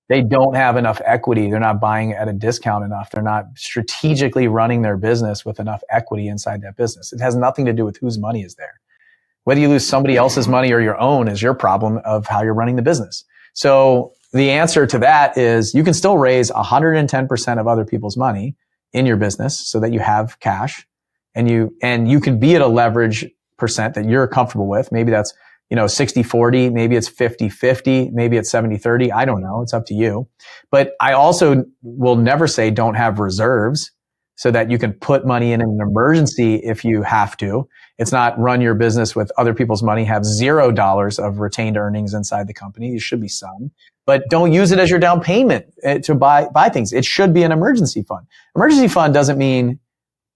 Speaker 1: They don't have enough equity. They're not buying at a discount enough. They're not strategically running their business with enough equity inside that business. It has nothing to do with whose money is there. Whether you lose somebody else's money or your own is your problem of how you're running the business. So the answer to that is you can still raise 110% of other people's money in your business so that you have cash, and you can be at a leverage percent that you're comfortable with. Maybe that's 60-40, maybe it's 50-50, maybe it's 70-30. I don't know. It's up to you. But I also will never say don't have reserves so that you can put money in an emergency if you have to. It's not run your business with other people's money, have $0 of retained earnings inside the company. You should be some, but don't use it as your down payment to buy things. It should be an emergency fund. Emergency fund doesn't mean,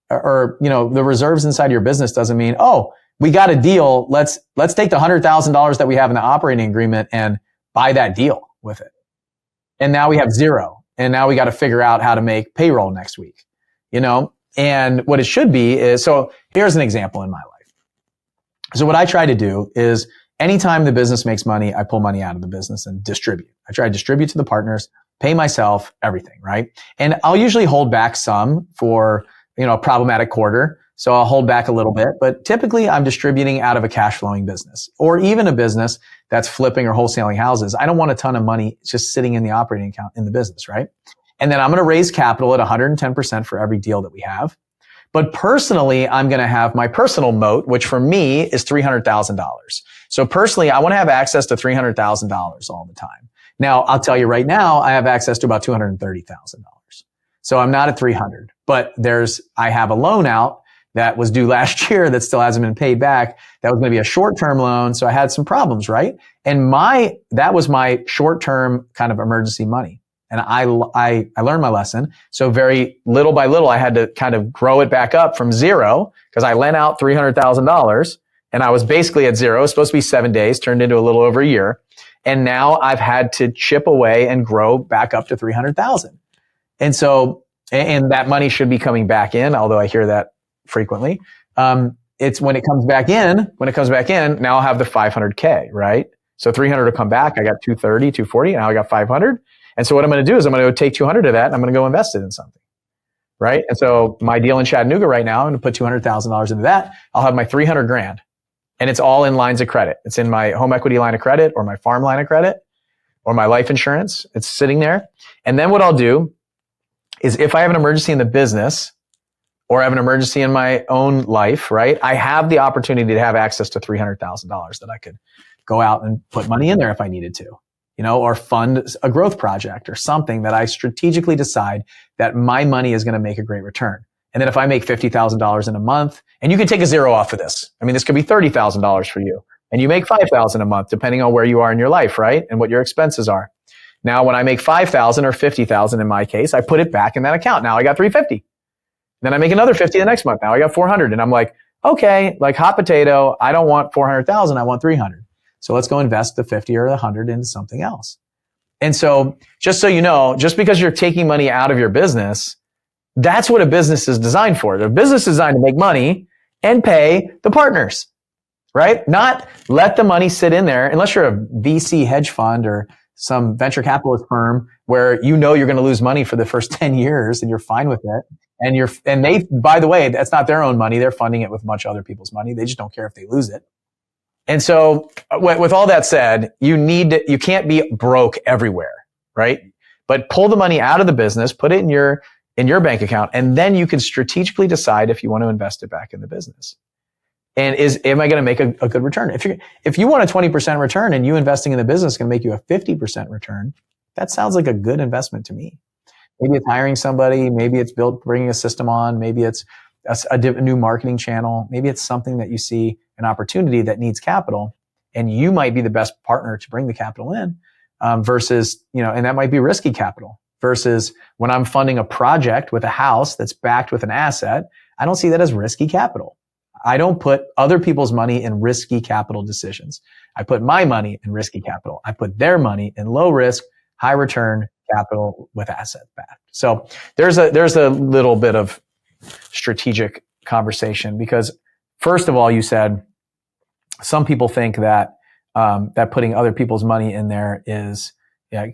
Speaker 1: or the reserves inside your business doesn't mean, oh, we got a deal. Let's take the $100,000 that we have in the operating agreement and buy that deal with it. And now we have zero. And now we got to figure out how to make payroll next week, and what it should be is, so here's an example in my life. So what I try to do is anytime the business makes money, I pull money out of the business and distribute. I try to distribute to the partners, pay myself, everything, right? And I'll usually hold back some for, a problematic quarter. So I'll hold back a little bit, but typically I'm distributing out of a cash flowing business or even a business that's flipping or wholesaling houses. I don't want a ton of money just sitting in the operating account in the business, right? And then I'm going to raise capital at 110% for every deal that we have. But personally, I'm going to have my personal moat, which for me is $300,000. So personally, I want to have access to $300,000 all the time. Now, I'll tell you right now, I have access to about $230,000. So I'm not at 300, but I have a loan out that was due last year that still hasn't been paid back. That was going to be a short-term loan. So I had some problems, right? And that was my short-term kind of emergency money. And I learned my lesson. So very little by little, I had to kind of grow it back up from zero because I lent out $300,000 and I was basically at zero. It was supposed to be 7 days, turned into a little over a year. And now I've had to chip away and grow back up to 300,000. And so, and that money should be coming back in, although I hear that frequently. It's when it comes back in, now I'll have the 500K, right? So 300 will come back. I got 230, 240. Now I got 500. And so what I'm going to do is I'm going to go take 200 of that and I'm going to go invest it in something, right? And so my deal in Chattanooga right now, I'm going to put $200,000 into that. I'll have my 300 grand and it's all in lines of credit. It's in my home equity line of credit or my farm line of credit or my life insurance. It's sitting there. And then what I'll do is if I have an emergency in the business or I have an emergency in my own life, right? I have the opportunity to have access to $300,000 that I could go out and put money in there if I needed to. Or fund a growth project or something that I strategically decide that my money is going to make a great return. And then if I make $50,000 in a month, and you can take a zero off of this. I mean, this could be $30,000 for you and you make $5,000 a month, depending on where you are in your life, right? And what your expenses are. Now, when I make $5,000 or $50,000 in my case, I put it back in that account. Now I got $350. Then I make another 50 the next month. Now I got 400. And I'm like, okay, like hot potato. I don't want 400,000. I want 300. So let's go invest the 50 or the 100 into something else. And so just so you know, just because you're taking money out of your business, that's what a business is designed for. The business is designed to make money and pay the partners, right? Not let the money sit in there unless you're a VC hedge fund or some venture capitalist firm where you're going to lose money for the first 10 years and you're fine with it. And they, by the way, that's not their own money. They're funding it with a bunch of other people's money. They just don't care if they lose it. And so with all that said, you can't be broke everywhere, right? But pull the money out of the business, put it in your bank account, and then you can strategically decide if you want to invest it back in the business. And am I going to make a good return? If you want a 20% return and you investing in the business is going to make you a 50% return, that sounds like a good investment to me. Maybe it's hiring somebody. Maybe it's bringing a system on. Maybe it's a new marketing channel. Maybe it's something that you see an opportunity that needs capital, and you might be the best partner to bring the capital in, versus, and that might be risky capital versus when I'm funding a project with a house that's backed with an asset, I don't see that as risky capital. I don't put other people's money in risky capital decisions. I put my money in risky capital. I put their money in low risk, high return capital with asset backed. So there's a little bit of strategic conversation because first of all, you said some people think that that putting other people's money in there is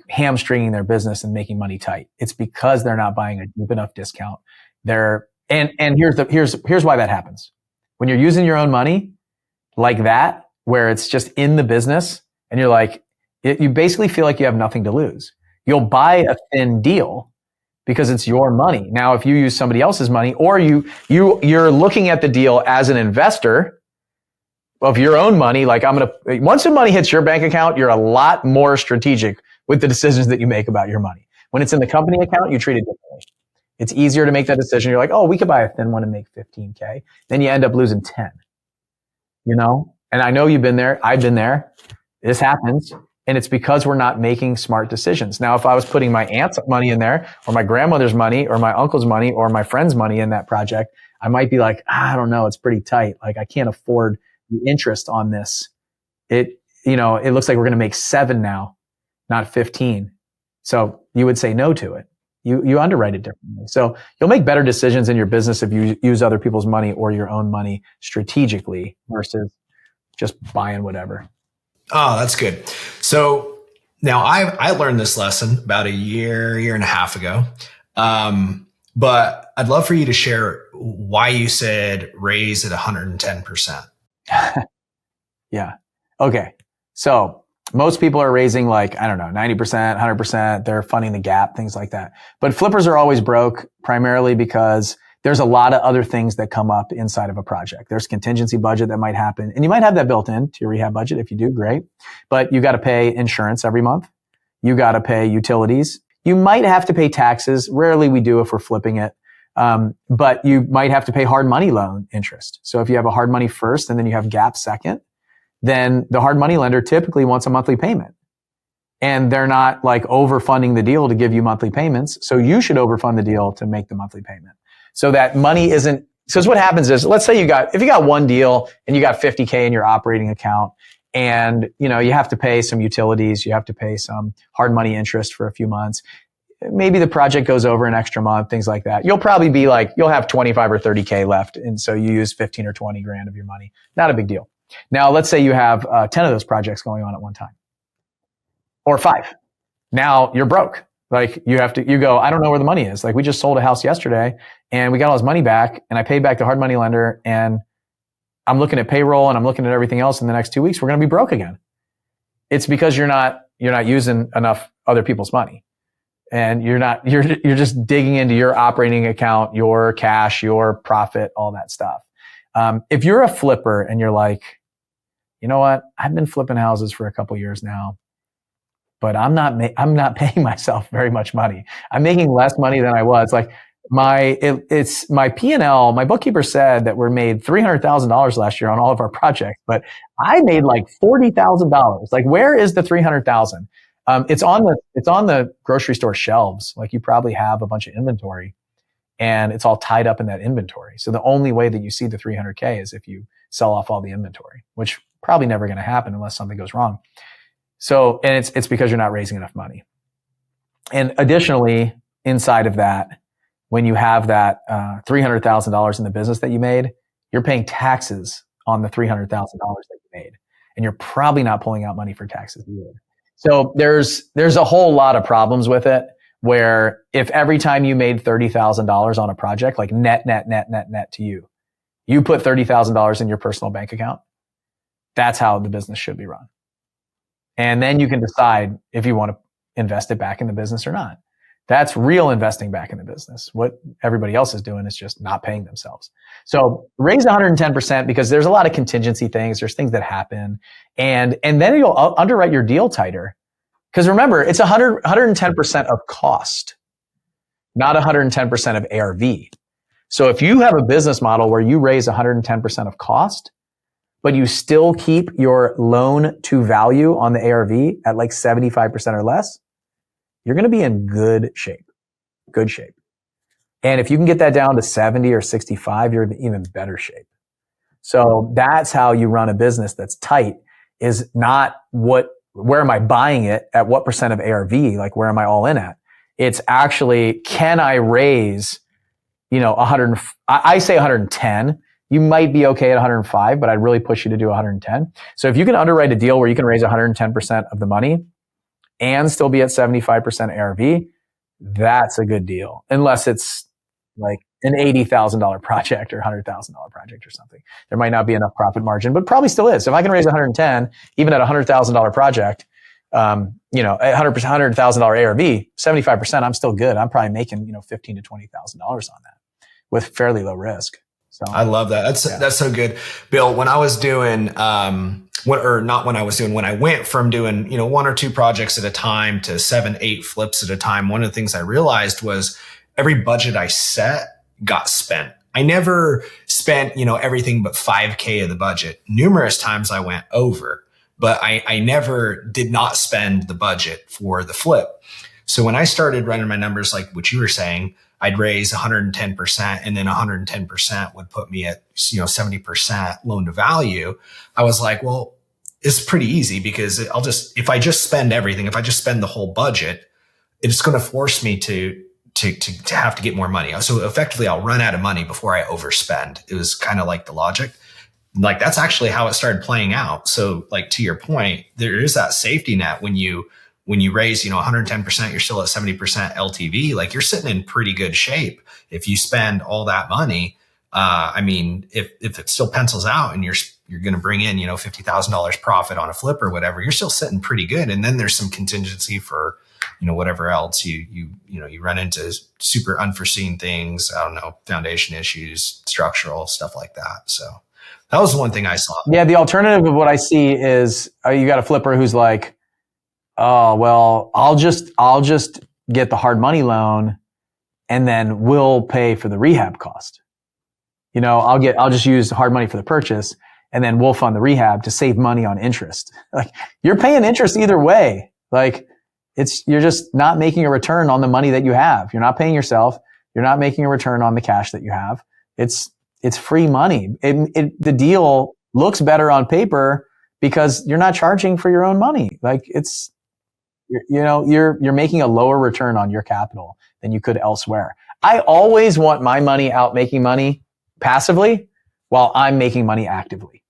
Speaker 1: hamstringing their business and making money tight. It's because they're not buying a deep enough discount. And here's why that happens. When you're using your own money like that, where it's just in the business and you're like, you basically feel like you have nothing to lose. You'll buy a thin deal because it's your money. Now, if you use somebody else's money or you're looking at the deal as an investor of your own money, like once the money hits your bank account, you're a lot more strategic with the decisions that you make about your money. When it's in the company account, you treat it differently. It's easier to make that decision. You're like, oh, we could buy a thin one and make 15K. Then you end up losing 10, And I know you've been there. I've been there. This happens. And it's because we're not making smart decisions. Now, if I was putting my aunt's money in there or my grandmother's money or my uncle's money or my friend's money in that project, I might be like, I don't know. It's pretty tight. Like I can't afford the interest on this. It looks like we're going to make 7 now, not 15. So you would say no to it. You underwrite it differently. So you'll make better decisions in your business if you use other people's money or your own money strategically versus just buying whatever.
Speaker 2: Oh, that's good. So now I learned this lesson about a year and a half ago. But I'd love for you to share why you said raise at 110%.
Speaker 1: Yeah. Okay. So most people are raising 90%, 100%. They're funding the gap, things like that. But flippers are always broke primarily because there's a lot of other things that come up inside of a project. There's contingency budget that might happen, and you might have that built in to your rehab budget. If you do, great. But you got to pay insurance every month. You got to pay utilities. You might have to pay taxes. Rarely we do if we're flipping it. But you might have to pay hard money loan interest. So if you have a hard money first and then you have gap second, then the hard money lender typically wants a monthly payment. And they're not overfunding the deal to give you monthly payments. So you should overfund the deal to make the monthly payment. So that money isn't, because what happens is, let's say if you got one deal and you got 50K in your operating account and, you have to pay some utilities, you have to pay some hard money interest for a few months. Maybe the project goes over an extra month, things like that. You'll probably be you'll have 25 or 30K left. And so you use 15 or 20 grand of your money. Not a big deal. Now, let's say you have 10 of those projects going on at one time or 5. Now you're broke. You go, I don't know where the money is. We just sold a house yesterday and we got all this money back and I paid back the hard money lender and I'm looking at payroll and I'm looking at everything else in the next 2 weeks. We're going to be broke again. It's because you're not using enough other people's money and you're just digging into your operating account, your cash, your profit, all that stuff. If you're a flipper and you're like, you know what? I've been flipping houses for a couple years now, but I'm not paying myself very much money. I'm making less money than I was. It's my P&L. My bookkeeper said that we made $300,000 last year on all of our projects, but I made $40,000. Where is the 300,000? It's on the grocery store shelves. You probably have a bunch of inventory. And it's all tied up in that inventory. So the only way that you see the 300K is if you sell off all the inventory, which probably never going to happen unless something goes wrong. So, and it's because you're not raising enough money. And additionally, inside of that, when you have that $300,000 in the business that you made, you're paying taxes on the $300,000 that you made. And you're probably not pulling out money for taxes either. So there's a whole lot of problems with it. Where if every time you made $30,000 on a project, net to you put $30,000 in your personal bank account. That's how the business should be run. And then you can decide if you want to invest it back in the business or not. That's real investing back in the business. What everybody else is doing is just not paying themselves. So raise 110% because there's a lot of contingency things. There's things that happen. And then you'll underwrite your deal tighter. Because remember, it's 110% of cost. not 110% of ARV. So if you have a business model where you raise 110% of cost, but you still keep your loan to value on the ARV at like 75% or less, you're going to be in good shape. Good shape. And if you can get that down to 70 or 65, you're in even better shape. So that's how you run a business that's tight, is not where am I buying it at what percent of ARV? Like, where am I all in at? It's actually, can I raise, 100, I say 110. You might be okay at 105, but I'd really push you to do 110. So if you can underwrite a deal where you can raise 110% of the money and still be at 75% ARV, that's a good deal. Unless it's like an $80,000 project or $100,000 project or something. There might not be enough profit margin, but probably still is. If I can raise 110, even at a $100,000 project, $100,000 ARV, 75%, I'm still good. I'm probably making, $15,000 to $20,000 on that with fairly low risk. So
Speaker 2: I love that. That's so good. Bill, when I was doing, when I went from doing, one or two projects at a time to 7, 8 flips at a time, one of the things I realized was every budget I set got spent. I never spent, everything but 5K of the budget. Numerous times I went over, but I never did not spend the budget for the flip. So when I started running my numbers, like what you were saying, I'd raise 110% and then 110% would put me at, 70% loan to value. I was like, well, it's pretty easy because if I just spend everything, if I just spend the whole budget, it's going to force me to have to get more money. So effectively I'll run out of money before I overspend. It was kind of like the logic. Like that's actually how it started playing out. So like to your point, there is that safety net when you raise, 110%, you're still at 70% LTV, like you're sitting in pretty good shape. If you spend all that money, if it still pencils out and you're going to bring in, $50,000 profit on a flip or whatever, you're still sitting pretty good. And then there's some contingency for, whatever else you run into super unforeseen things. I don't know, foundation issues, structural stuff like that. So that was one thing I saw.
Speaker 1: Yeah. The alternative of what I see is you got a flipper who's like, oh, well, I'll just get the hard money loan and then we'll pay for the rehab cost. I'll just use hard money for the purchase and then we'll fund the rehab to save money on interest. Like you're paying interest either way. Like you're just not making a return on the money that you have. You're not paying yourself. You're not making a return on the cash that you have. It's free money. The deal looks better on paper because you're not charging for your own money. Like you're making a lower return on your capital than you could elsewhere. I always want my money out making money passively while I'm making money actively.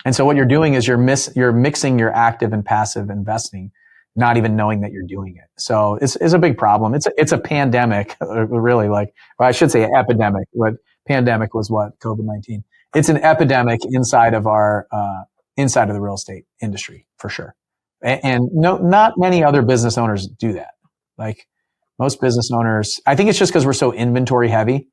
Speaker 1: And so what you're doing is you're mixing your active and passive investing, not even knowing that you're doing it. So it's a big problem. It's a pandemic, really, or I should say epidemic. What pandemic was what? COVID-19. It's an epidemic inside of the real estate industry for sure. And no, not many other business owners do that. Like most business owners, I think it's just because we're so inventory heavy,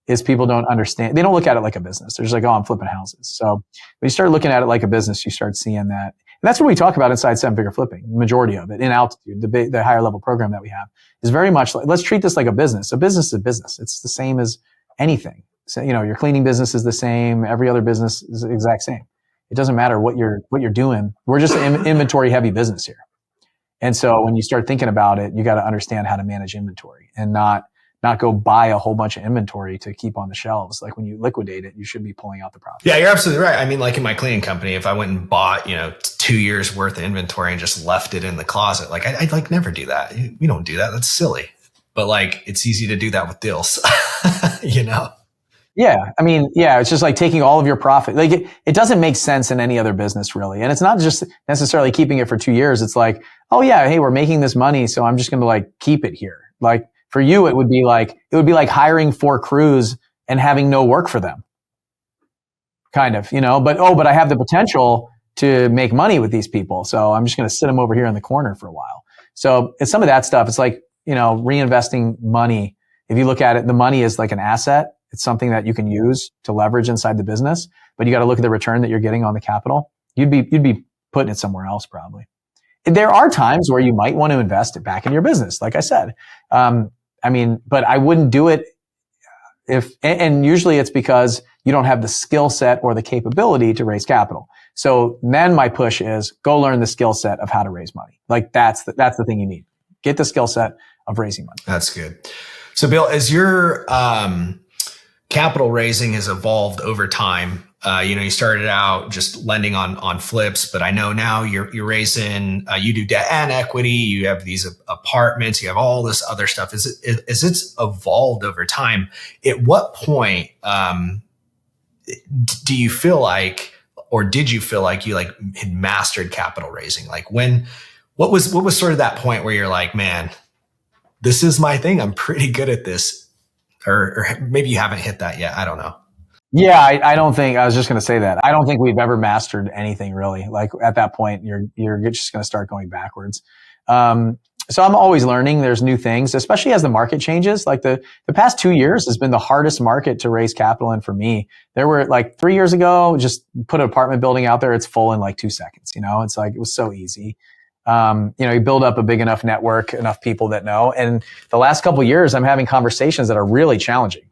Speaker 1: is people don't understand. They don't look at it like a business. They're just like, oh, I'm flipping houses. So when you start looking at it like a business, you start seeing that. And that's what we talk about inside 7-Figure Flipping. The majority of it in Altitude, the higher level program that we have, is very much like, let's treat this like a business. A business is a business. It's the same as anything. So, your cleaning business is the same. Every other business is the exact same. It doesn't matter what you're doing. We're just an inventory heavy business here. And so when you start thinking about it, you got to understand how to manage inventory and not go buy a whole bunch of inventory to keep on the shelves. Like when you liquidate it, you should be pulling out the profit.
Speaker 2: Yeah, you're absolutely right. I mean, like in my cleaning company, if I went and bought, 2 years worth of inventory and just left it in the closet, like I'd like never do that. We don't do that. That's silly. But like, it's easy to do that with deals,
Speaker 1: Yeah. I mean, yeah, it's just like taking all of your profit. Like it doesn't make sense in any other business really. And it's not just necessarily keeping it for 2 years. It's like, oh yeah, hey, we're making this money. So I'm just going to keep it here. Like for you, it would be like hiring 4 crews and having no work for them. Kind of, but I have the potential to make money with these people. So I'm just going to sit them over here in the corner for a while. So it's some of that stuff. It's like, reinvesting money. If you look at it, the money is like an asset. It's something that you can use to leverage inside the business, but you got to look at the return that you're getting on the capital. You'd be putting it somewhere else probably. There are times where you might want to invest it back in your business. Like I said, I mean, but I wouldn't do it and usually it's because you don't have the skill set or the capability to raise capital. So then my push is go learn the skill set of how to raise money. Like that's the thing you need. Get the skill set of raising money.
Speaker 2: That's good. So Bill, as your capital raising has evolved over time, you started out just lending on flips, but I know now you're raising, you do debt and equity, you have these apartments, you have all this other stuff. As it's evolved over time, at what point do you feel like, or did you feel like you had mastered capital raising? Like what was sort of that point where you're like, man, this is my thing. I'm pretty good at this, or maybe you haven't hit that yet. I don't know.
Speaker 1: Yeah, I don't think, I was just going to say that. I don't think we've ever mastered anything really. Like at that point, you're just going to start going backwards. So I'm always learning. There's new things, especially as the market changes. Like the past 2 years has been the hardest market to raise capital in for me. There were like 3 years ago, just put an apartment building out there. It's full in like 2 seconds. It's like, it was so easy. You build up a big enough network, enough people that know. And the last couple of years, I'm having conversations that are really challenging,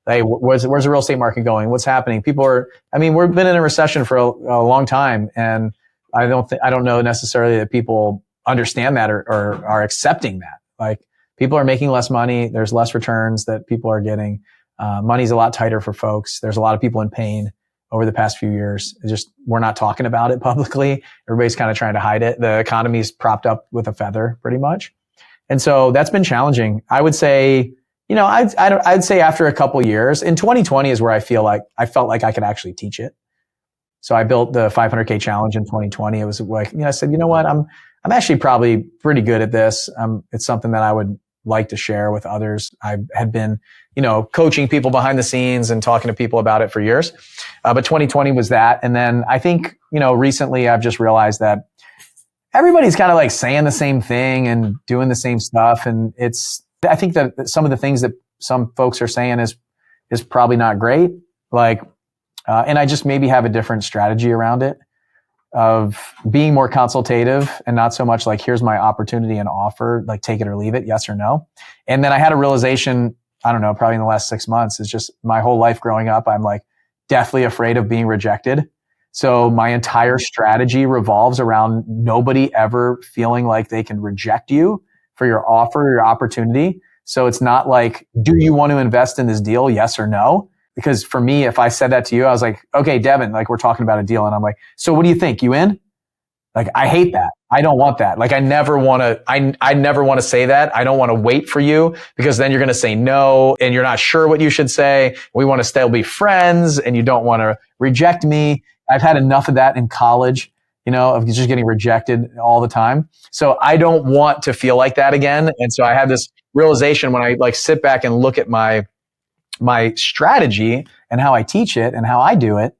Speaker 1: Hey, where's the real estate market going? What's happening? We've been in a recession for a long time. And I don't know necessarily that people understand that or are accepting that. Like people are making less money. There's less returns that people are getting. Money's a lot tighter for folks. There's a lot of people in pain over the past few years. We're not talking about it publicly. Everybody's kind of trying to hide it. The economy's propped up with a feather pretty much. And so that's been challenging. I would say, I'd say after a couple years, in 2020 is where I felt like I could actually teach it. So I built the 500K challenge in 2020. It was like, I said, you know what? I'm actually probably pretty good at this. It's something that I would like to share with others. I had been, coaching people behind the scenes and talking to people about it for years. But 2020 was that. And then I think, recently I've just realized that everybody's kind of like saying the same thing and doing the same stuff. And I think that some of the things that some folks are saying is probably not great. Like, and I just maybe have a different strategy around it of being more consultative and not so much like, here's my opportunity and offer, like take it or leave it, yes or no. And then I had a realization, I don't know, probably in the last 6 months, is just my whole life growing up, I'm like deathly afraid of being rejected. So my entire strategy revolves around nobody ever feeling like they can reject you for your offer, your opportunity. So it's not like, do you want to invest in this deal? Yes or no? Because for me, if I said that to you, I was like, okay, Devin, like we're talking about a deal. And I'm like, so what do you think? You in? Like, I hate that. I don't want that. Like, I never want to say that. I don't want to wait for you because then you're going to say no and you're not sure what you should say. We want to still be friends and you don't want to reject me. I've had enough of that in college, of just getting rejected all the time. So I don't want to feel like that again. And so I had this realization when I like sit back and look at my strategy and how I teach it and how I do it.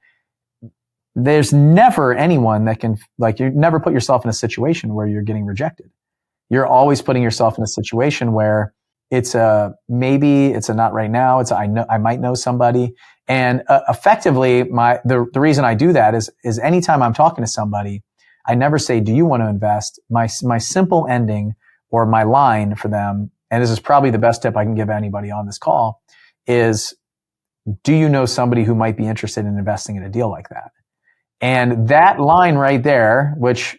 Speaker 1: There's never anyone that can, like, you never put yourself in a situation where you're getting rejected. You're always putting yourself in a situation where it's maybe it's a not right now. It's I might know somebody. And effectively, the reason I do that is anytime I'm talking to somebody, I never say, do you want to invest? My simple ending or my line for them, and this is probably the best tip I can give anybody on this call, is, do you know somebody who might be interested in investing in a deal like that? And that line right there, which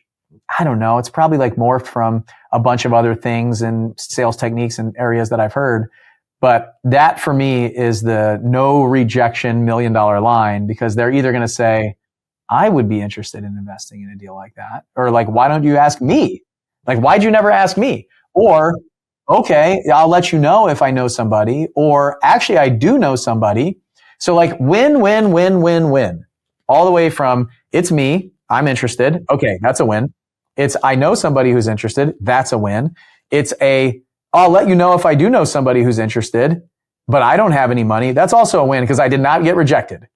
Speaker 1: I don't know, it's probably like morphed from a bunch of other things and sales techniques and areas that I've heard. But that for me is the no rejection $1 million line, because they're either going to say, I would be interested in investing in a deal like that. Or like, why don't you ask me? Like, why'd you never ask me? Or, okay, I'll let you know if I know somebody. Or actually, I do know somebody. So like win, win, win, win, win. All the way from it's me, I'm interested. Okay, that's a win. It's I know somebody who's interested. That's a win. It's I'll let you know if I do know somebody who's interested, but I don't have any money. That's also a win because I did not get rejected.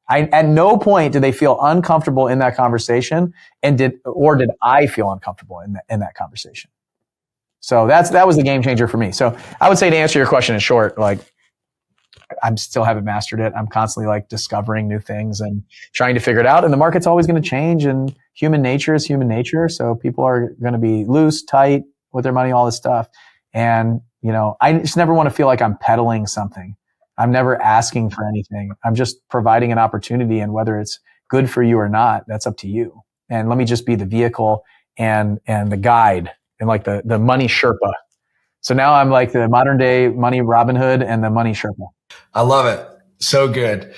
Speaker 1: At no point did they feel uncomfortable in that conversation, and did I feel uncomfortable in that conversation? So that was the game changer for me. So I would say, to answer your question in short, like, I still haven't mastered it. I'm constantly like discovering new things and trying to figure it out. And the market's always going to change, and human nature is human nature. So people are going to be loose, tight with their money, all this stuff. And I just never want to feel like I'm peddling something. I'm never asking for anything. I'm just providing an opportunity, and whether it's good for you or not, that's up to you. And let me just be the vehicle and the guide and like the money Sherpa. So now I'm like the modern day money Robin Hood and the money Sherpa.
Speaker 2: I love it. So good.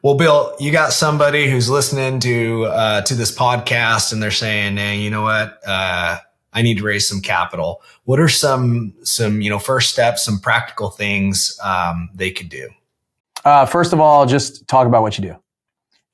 Speaker 2: Well, Bill, you got somebody who's listening to this podcast and they're saying, hey, you know what? I need to raise some capital. What are some first steps, some practical things they could do?
Speaker 1: First of all, just talk about what you do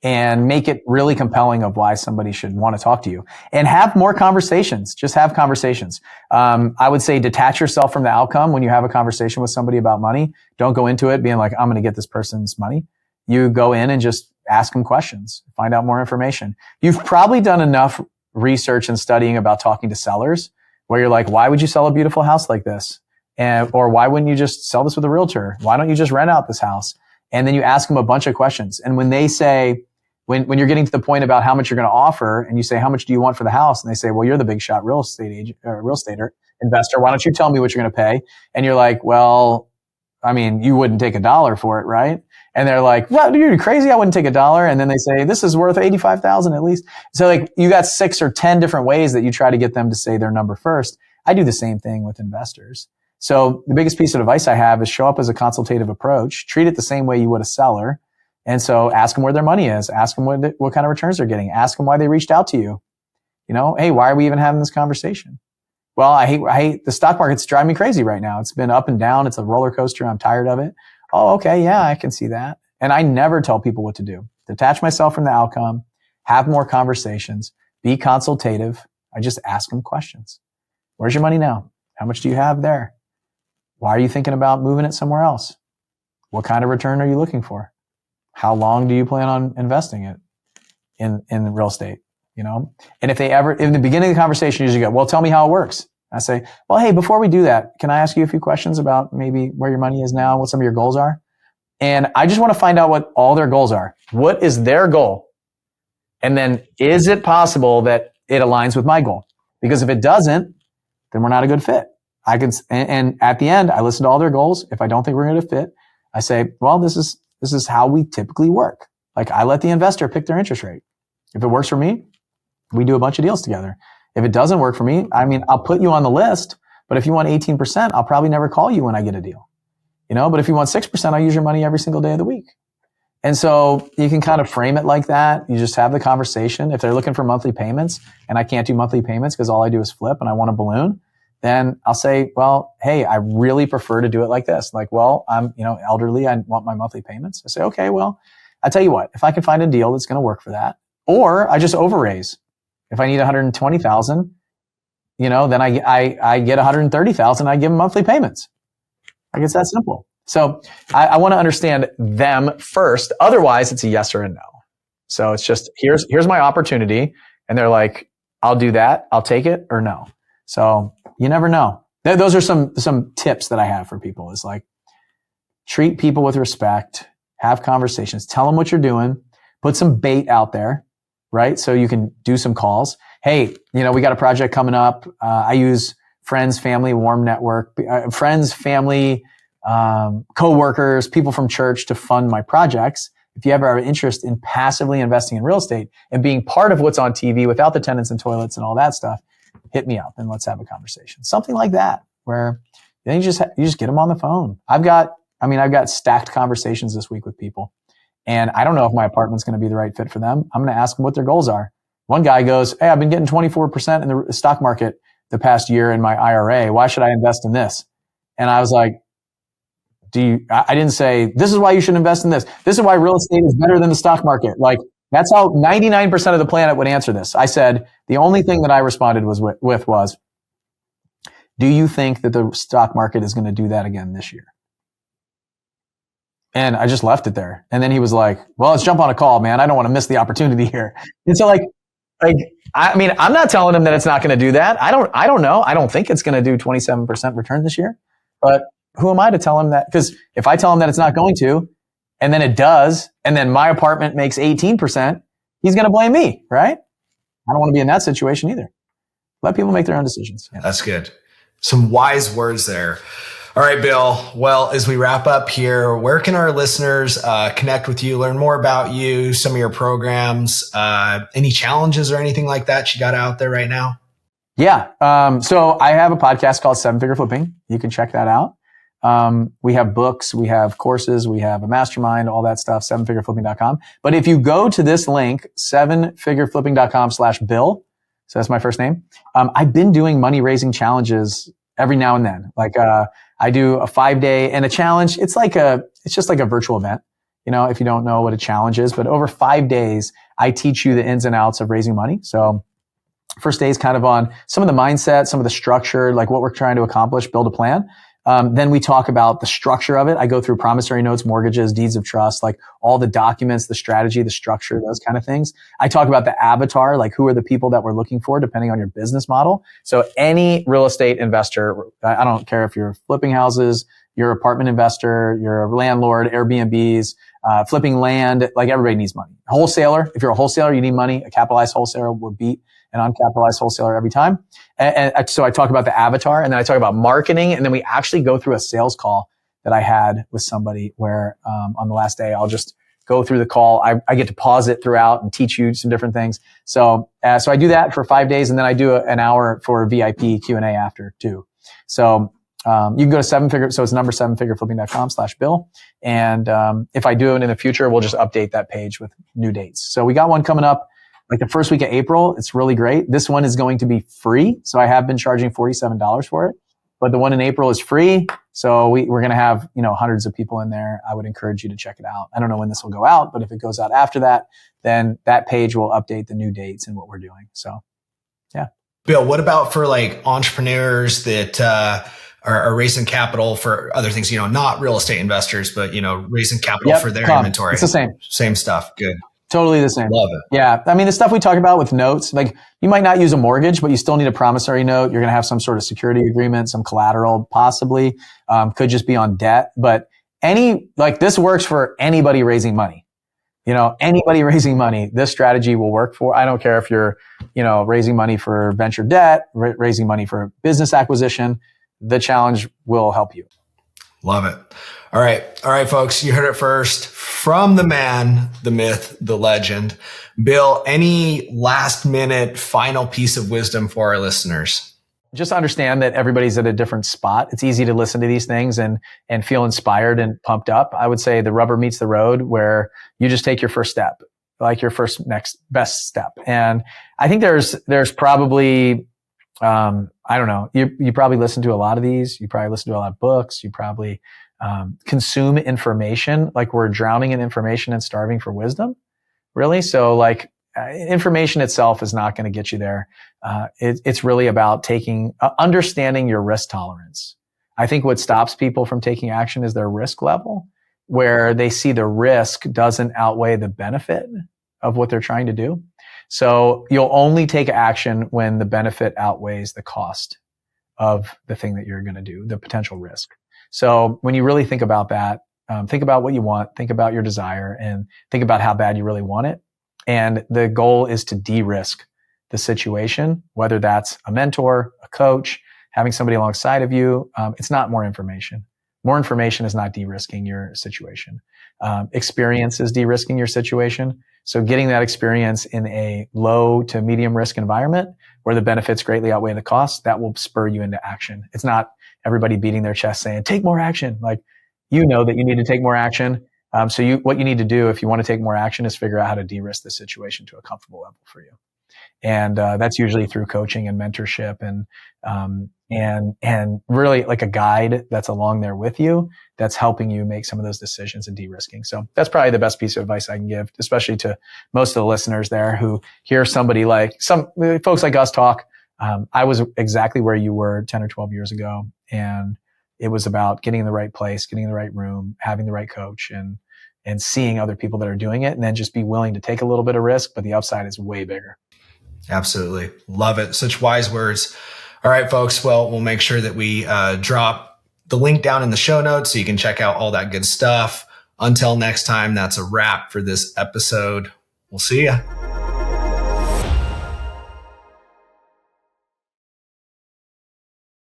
Speaker 1: and make it really compelling of why somebody should want to talk to you, and have more conversations. Just have conversations. I would say detach yourself from the outcome when you have a conversation with somebody about money. Don't go into it being like, I'm going to get this person's money. You go in and just ask them questions, find out more information. You've probably done enough research and studying about talking to sellers where you're like, why would you sell a beautiful house like this? Or why wouldn't you just sell this with a realtor? Why don't you just rent out this house? And then you ask them a bunch of questions. And when they say, when you're getting to the point about how much you're going to offer, and you say, how much do you want for the house? And they say, well, you're the big shot real estate agent, real estate investor. Why don't you tell me what you're going to pay? And you're like, well, I mean, you wouldn't take $1 for it, right? And they're like, what, are you crazy? I wouldn't take $1. And then they say, this is worth $85,000 at least. So like you got 6 or 10 different ways that you try to get them to say their number first. I do the same thing with investors. So the biggest piece of advice I have is show up as a consultative approach, treat it the same way you would a seller. And so ask them where their money is, ask them what kind of returns they're getting, ask them why they reached out to you. Hey, why are we even having this conversation? Well, I hate the stock market's driving me crazy right now. It's been up and down. It's a roller coaster. I'm tired of it. Oh, okay. Yeah, I can see that. And I never tell people what to do. Detach myself from the outcome, have more conversations, be consultative. I just ask them questions. Where's your money now? How much do you have there? Why are you thinking about moving it somewhere else? What kind of return are you looking for? How long do you plan on investing it in real estate? And if they ever, in the beginning of the conversation, you usually go, well, tell me how it works. I say, well, hey, before we do that, can I ask you a few questions about maybe where your money is now, what some of your goals are? And I just want to find out what all their goals are. What is their goal? And then is it possible that it aligns with my goal? Because if it doesn't, then we're not a good fit. And at the end, I listen to all their goals. If I don't think we're going to fit, I say, well, this is how we typically work. Like I let the investor pick their interest rate. If it works for me, we do a bunch of deals together. If it doesn't work for me, I mean, I'll put you on the list, but if you want 18%, I'll probably never call you when I get a deal. But if you want 6%, I'll use your money every single day of the week. And so you can kind of frame it like that. You just have the conversation. If they're looking for monthly payments and I can't do monthly payments because all I do is flip and I want a balloon, then I'll say, well, hey, I really prefer to do it like this. Like, well, I'm, elderly. I want my monthly payments. I say, okay, well, I tell you what, if I can find a deal that's going to work for that, or I just overraise. If I need 120,000, then I get 130,000. I give them monthly payments. Like it's that simple. So I want to understand them first. Otherwise, it's a yes or a no. So it's just here's my opportunity, and they're like, I'll do that. I'll take it or no. So you never know. Those are some tips that I have for people. Is like treat people with respect, have conversations, tell them what you're doing, put some bait out there, right? So you can do some calls. Hey, we got a project coming up. I use friends, family, warm network, friends, family, co-workers, people from church to fund my projects. If you ever have interest in passively investing in real estate and being part of what's on TV without the tenants and toilets and all that stuff, hit me up and let's have a conversation. Something like that, where then you just get them on the phone. I've got stacked conversations this week with people, and I don't know if my apartment's going to be the right fit for them. I'm going to ask them what their goals are. One guy goes, hey, I've been getting 24% in the stock market the past year in my IRA. Why should I invest in this? And I was like, I didn't say, this is why you should invest in this. This is why real estate is better than the stock market. Like that's how 99% of the planet would answer this. I said, the only thing that I responded was, do you think that the stock market is going to do that again this year? And I just left it there. And then he was like, well, let's jump on a call, man. I don't want to miss the opportunity here. And so I'm not telling him that it's not going to do that. I don't know. I don't think it's going to do 27% return this year, but who am I to tell him that? Because if I tell him that it's not going to, and then it does, and then my apartment makes 18%, he's going to blame me, right? I don't want to be in that situation either. Let people make their own decisions. Yeah.
Speaker 2: That's good. Some wise words there. All right, Bill. Well, as we wrap up here, where can our listeners connect with you, learn more about you, some of your programs, any challenges or anything like that you got out there right now?
Speaker 1: Yeah. So I have a podcast called Seven Figure Flipping. You can check that out. We have books, we have courses, we have a mastermind, all that stuff, sevenfigureflipping.com. But if you go to this link, sevenfigureflipping.com/Bill, so that's my first name. I've been doing money raising challenges every now and then. I do a 5-day and a challenge. It's just like a virtual event. If you don't know what a challenge is, but over 5 days, I teach you the ins and outs of raising money. So first day is kind of on some of the mindset, some of the structure, like what we're trying to accomplish, build a plan. Then we talk about the structure of it. I go through promissory notes, mortgages, deeds of trust, like all the documents, the strategy, the structure, those kind of things. I talk about the avatar, like who are the people that we're looking for depending on your business model. So any real estate investor, I don't care if you're flipping houses, you're an apartment investor, you're a landlord, Airbnbs, flipping land, like everybody needs money. Wholesaler, if you're a wholesaler, you need money. A capitalized wholesaler will beat an uncapitalized wholesaler every time. And so I talk about the avatar, and then I talk about marketing, and then we actually go through a sales call that I had with somebody where on the last day, I'll just go through the call. I get to pause it throughout and teach you some different things. So I do that for 5 days, and then I do an hour for VIP Q&A after too. So you can go to so it's number sevenfigureflipping.com/Bill. And if I do it in the future, we'll just update that page with new dates. So we got one coming up like the first week of April. It's really great. This one is going to be free. So I have been charging $47 for it, but the one in April is free. So we're going to have, hundreds of people in there. I would encourage you to check it out. I don't know when this will go out, but if it goes out after that, then that page will update the new dates and what we're doing. So yeah.
Speaker 2: Bill, what about for like entrepreneurs that, are raising capital for other things, not real estate investors, but, raising capital for their inventory?
Speaker 1: It's the same.
Speaker 2: Same stuff. Good.
Speaker 1: Totally the same.
Speaker 2: Love it.
Speaker 1: Yeah. I mean, the stuff we talk about with notes, like you might not use a mortgage, but you still need a promissory note. You're going to have some sort of security agreement, some collateral, possibly, could just be on debt. But this works for anybody raising money. Anybody raising money, this strategy will work for. I don't care if you're, raising money for venture debt, raising money for business acquisition. The challenge will help you.
Speaker 2: Love it. All right, folks, you heard it first from the man, the myth, the legend. Bill, any last minute final piece of wisdom for our listeners?
Speaker 1: Just understand that everybody's at a different spot. It's easy to listen to these things and feel inspired and pumped up. I would say the rubber meets the road where you just take your first step, like your first next best step. And I think there's probably, I don't know. You probably listen to a lot of these. You probably listen to a lot of books. You probably consume information. Like we're drowning in information and starving for wisdom, really. So information itself is not going to get you there. It's really about understanding your risk tolerance. I think what stops people from taking action is their risk level, where they see the risk doesn't outweigh the benefit of what they're trying to do. So you'll only take action when the benefit outweighs the cost of the thing that you're going to do, the potential risk. So when you really think about that, think about what you want, think about your desire, and think about how bad you really want it. And the goal is to de-risk the situation, whether that's a mentor, a coach, having somebody alongside of you. It's not more information. More information is not de-risking your situation. Experience is de-risking your situation. So getting that experience in a low to medium risk environment where the benefits greatly outweigh the costs, that will spur you into action. It's not everybody beating their chest saying, take more action. Like, you know that you need to take more action. So what you need to do if you want to take more action is figure out how to de-risk the situation to a comfortable level for you. And that's usually through coaching and mentorship and really like a guide that's along there with you that's helping you make some of those decisions and de-risking. So that's probably the best piece of advice I can give, especially to most of the listeners there who hear somebody like some folks like us talk. I was exactly where you were 10 or 12 years ago. And it was about getting in the right place, getting in the right room, having the right coach and seeing other people that are doing it, and then just be willing to take a little bit of risk, but the upside is way bigger.
Speaker 2: Absolutely. Love it. Such wise words. All right, folks. Well, we'll make sure that we drop the link down in the show notes so you can check out all that good stuff. Until next time, that's a wrap for this episode. We'll see ya.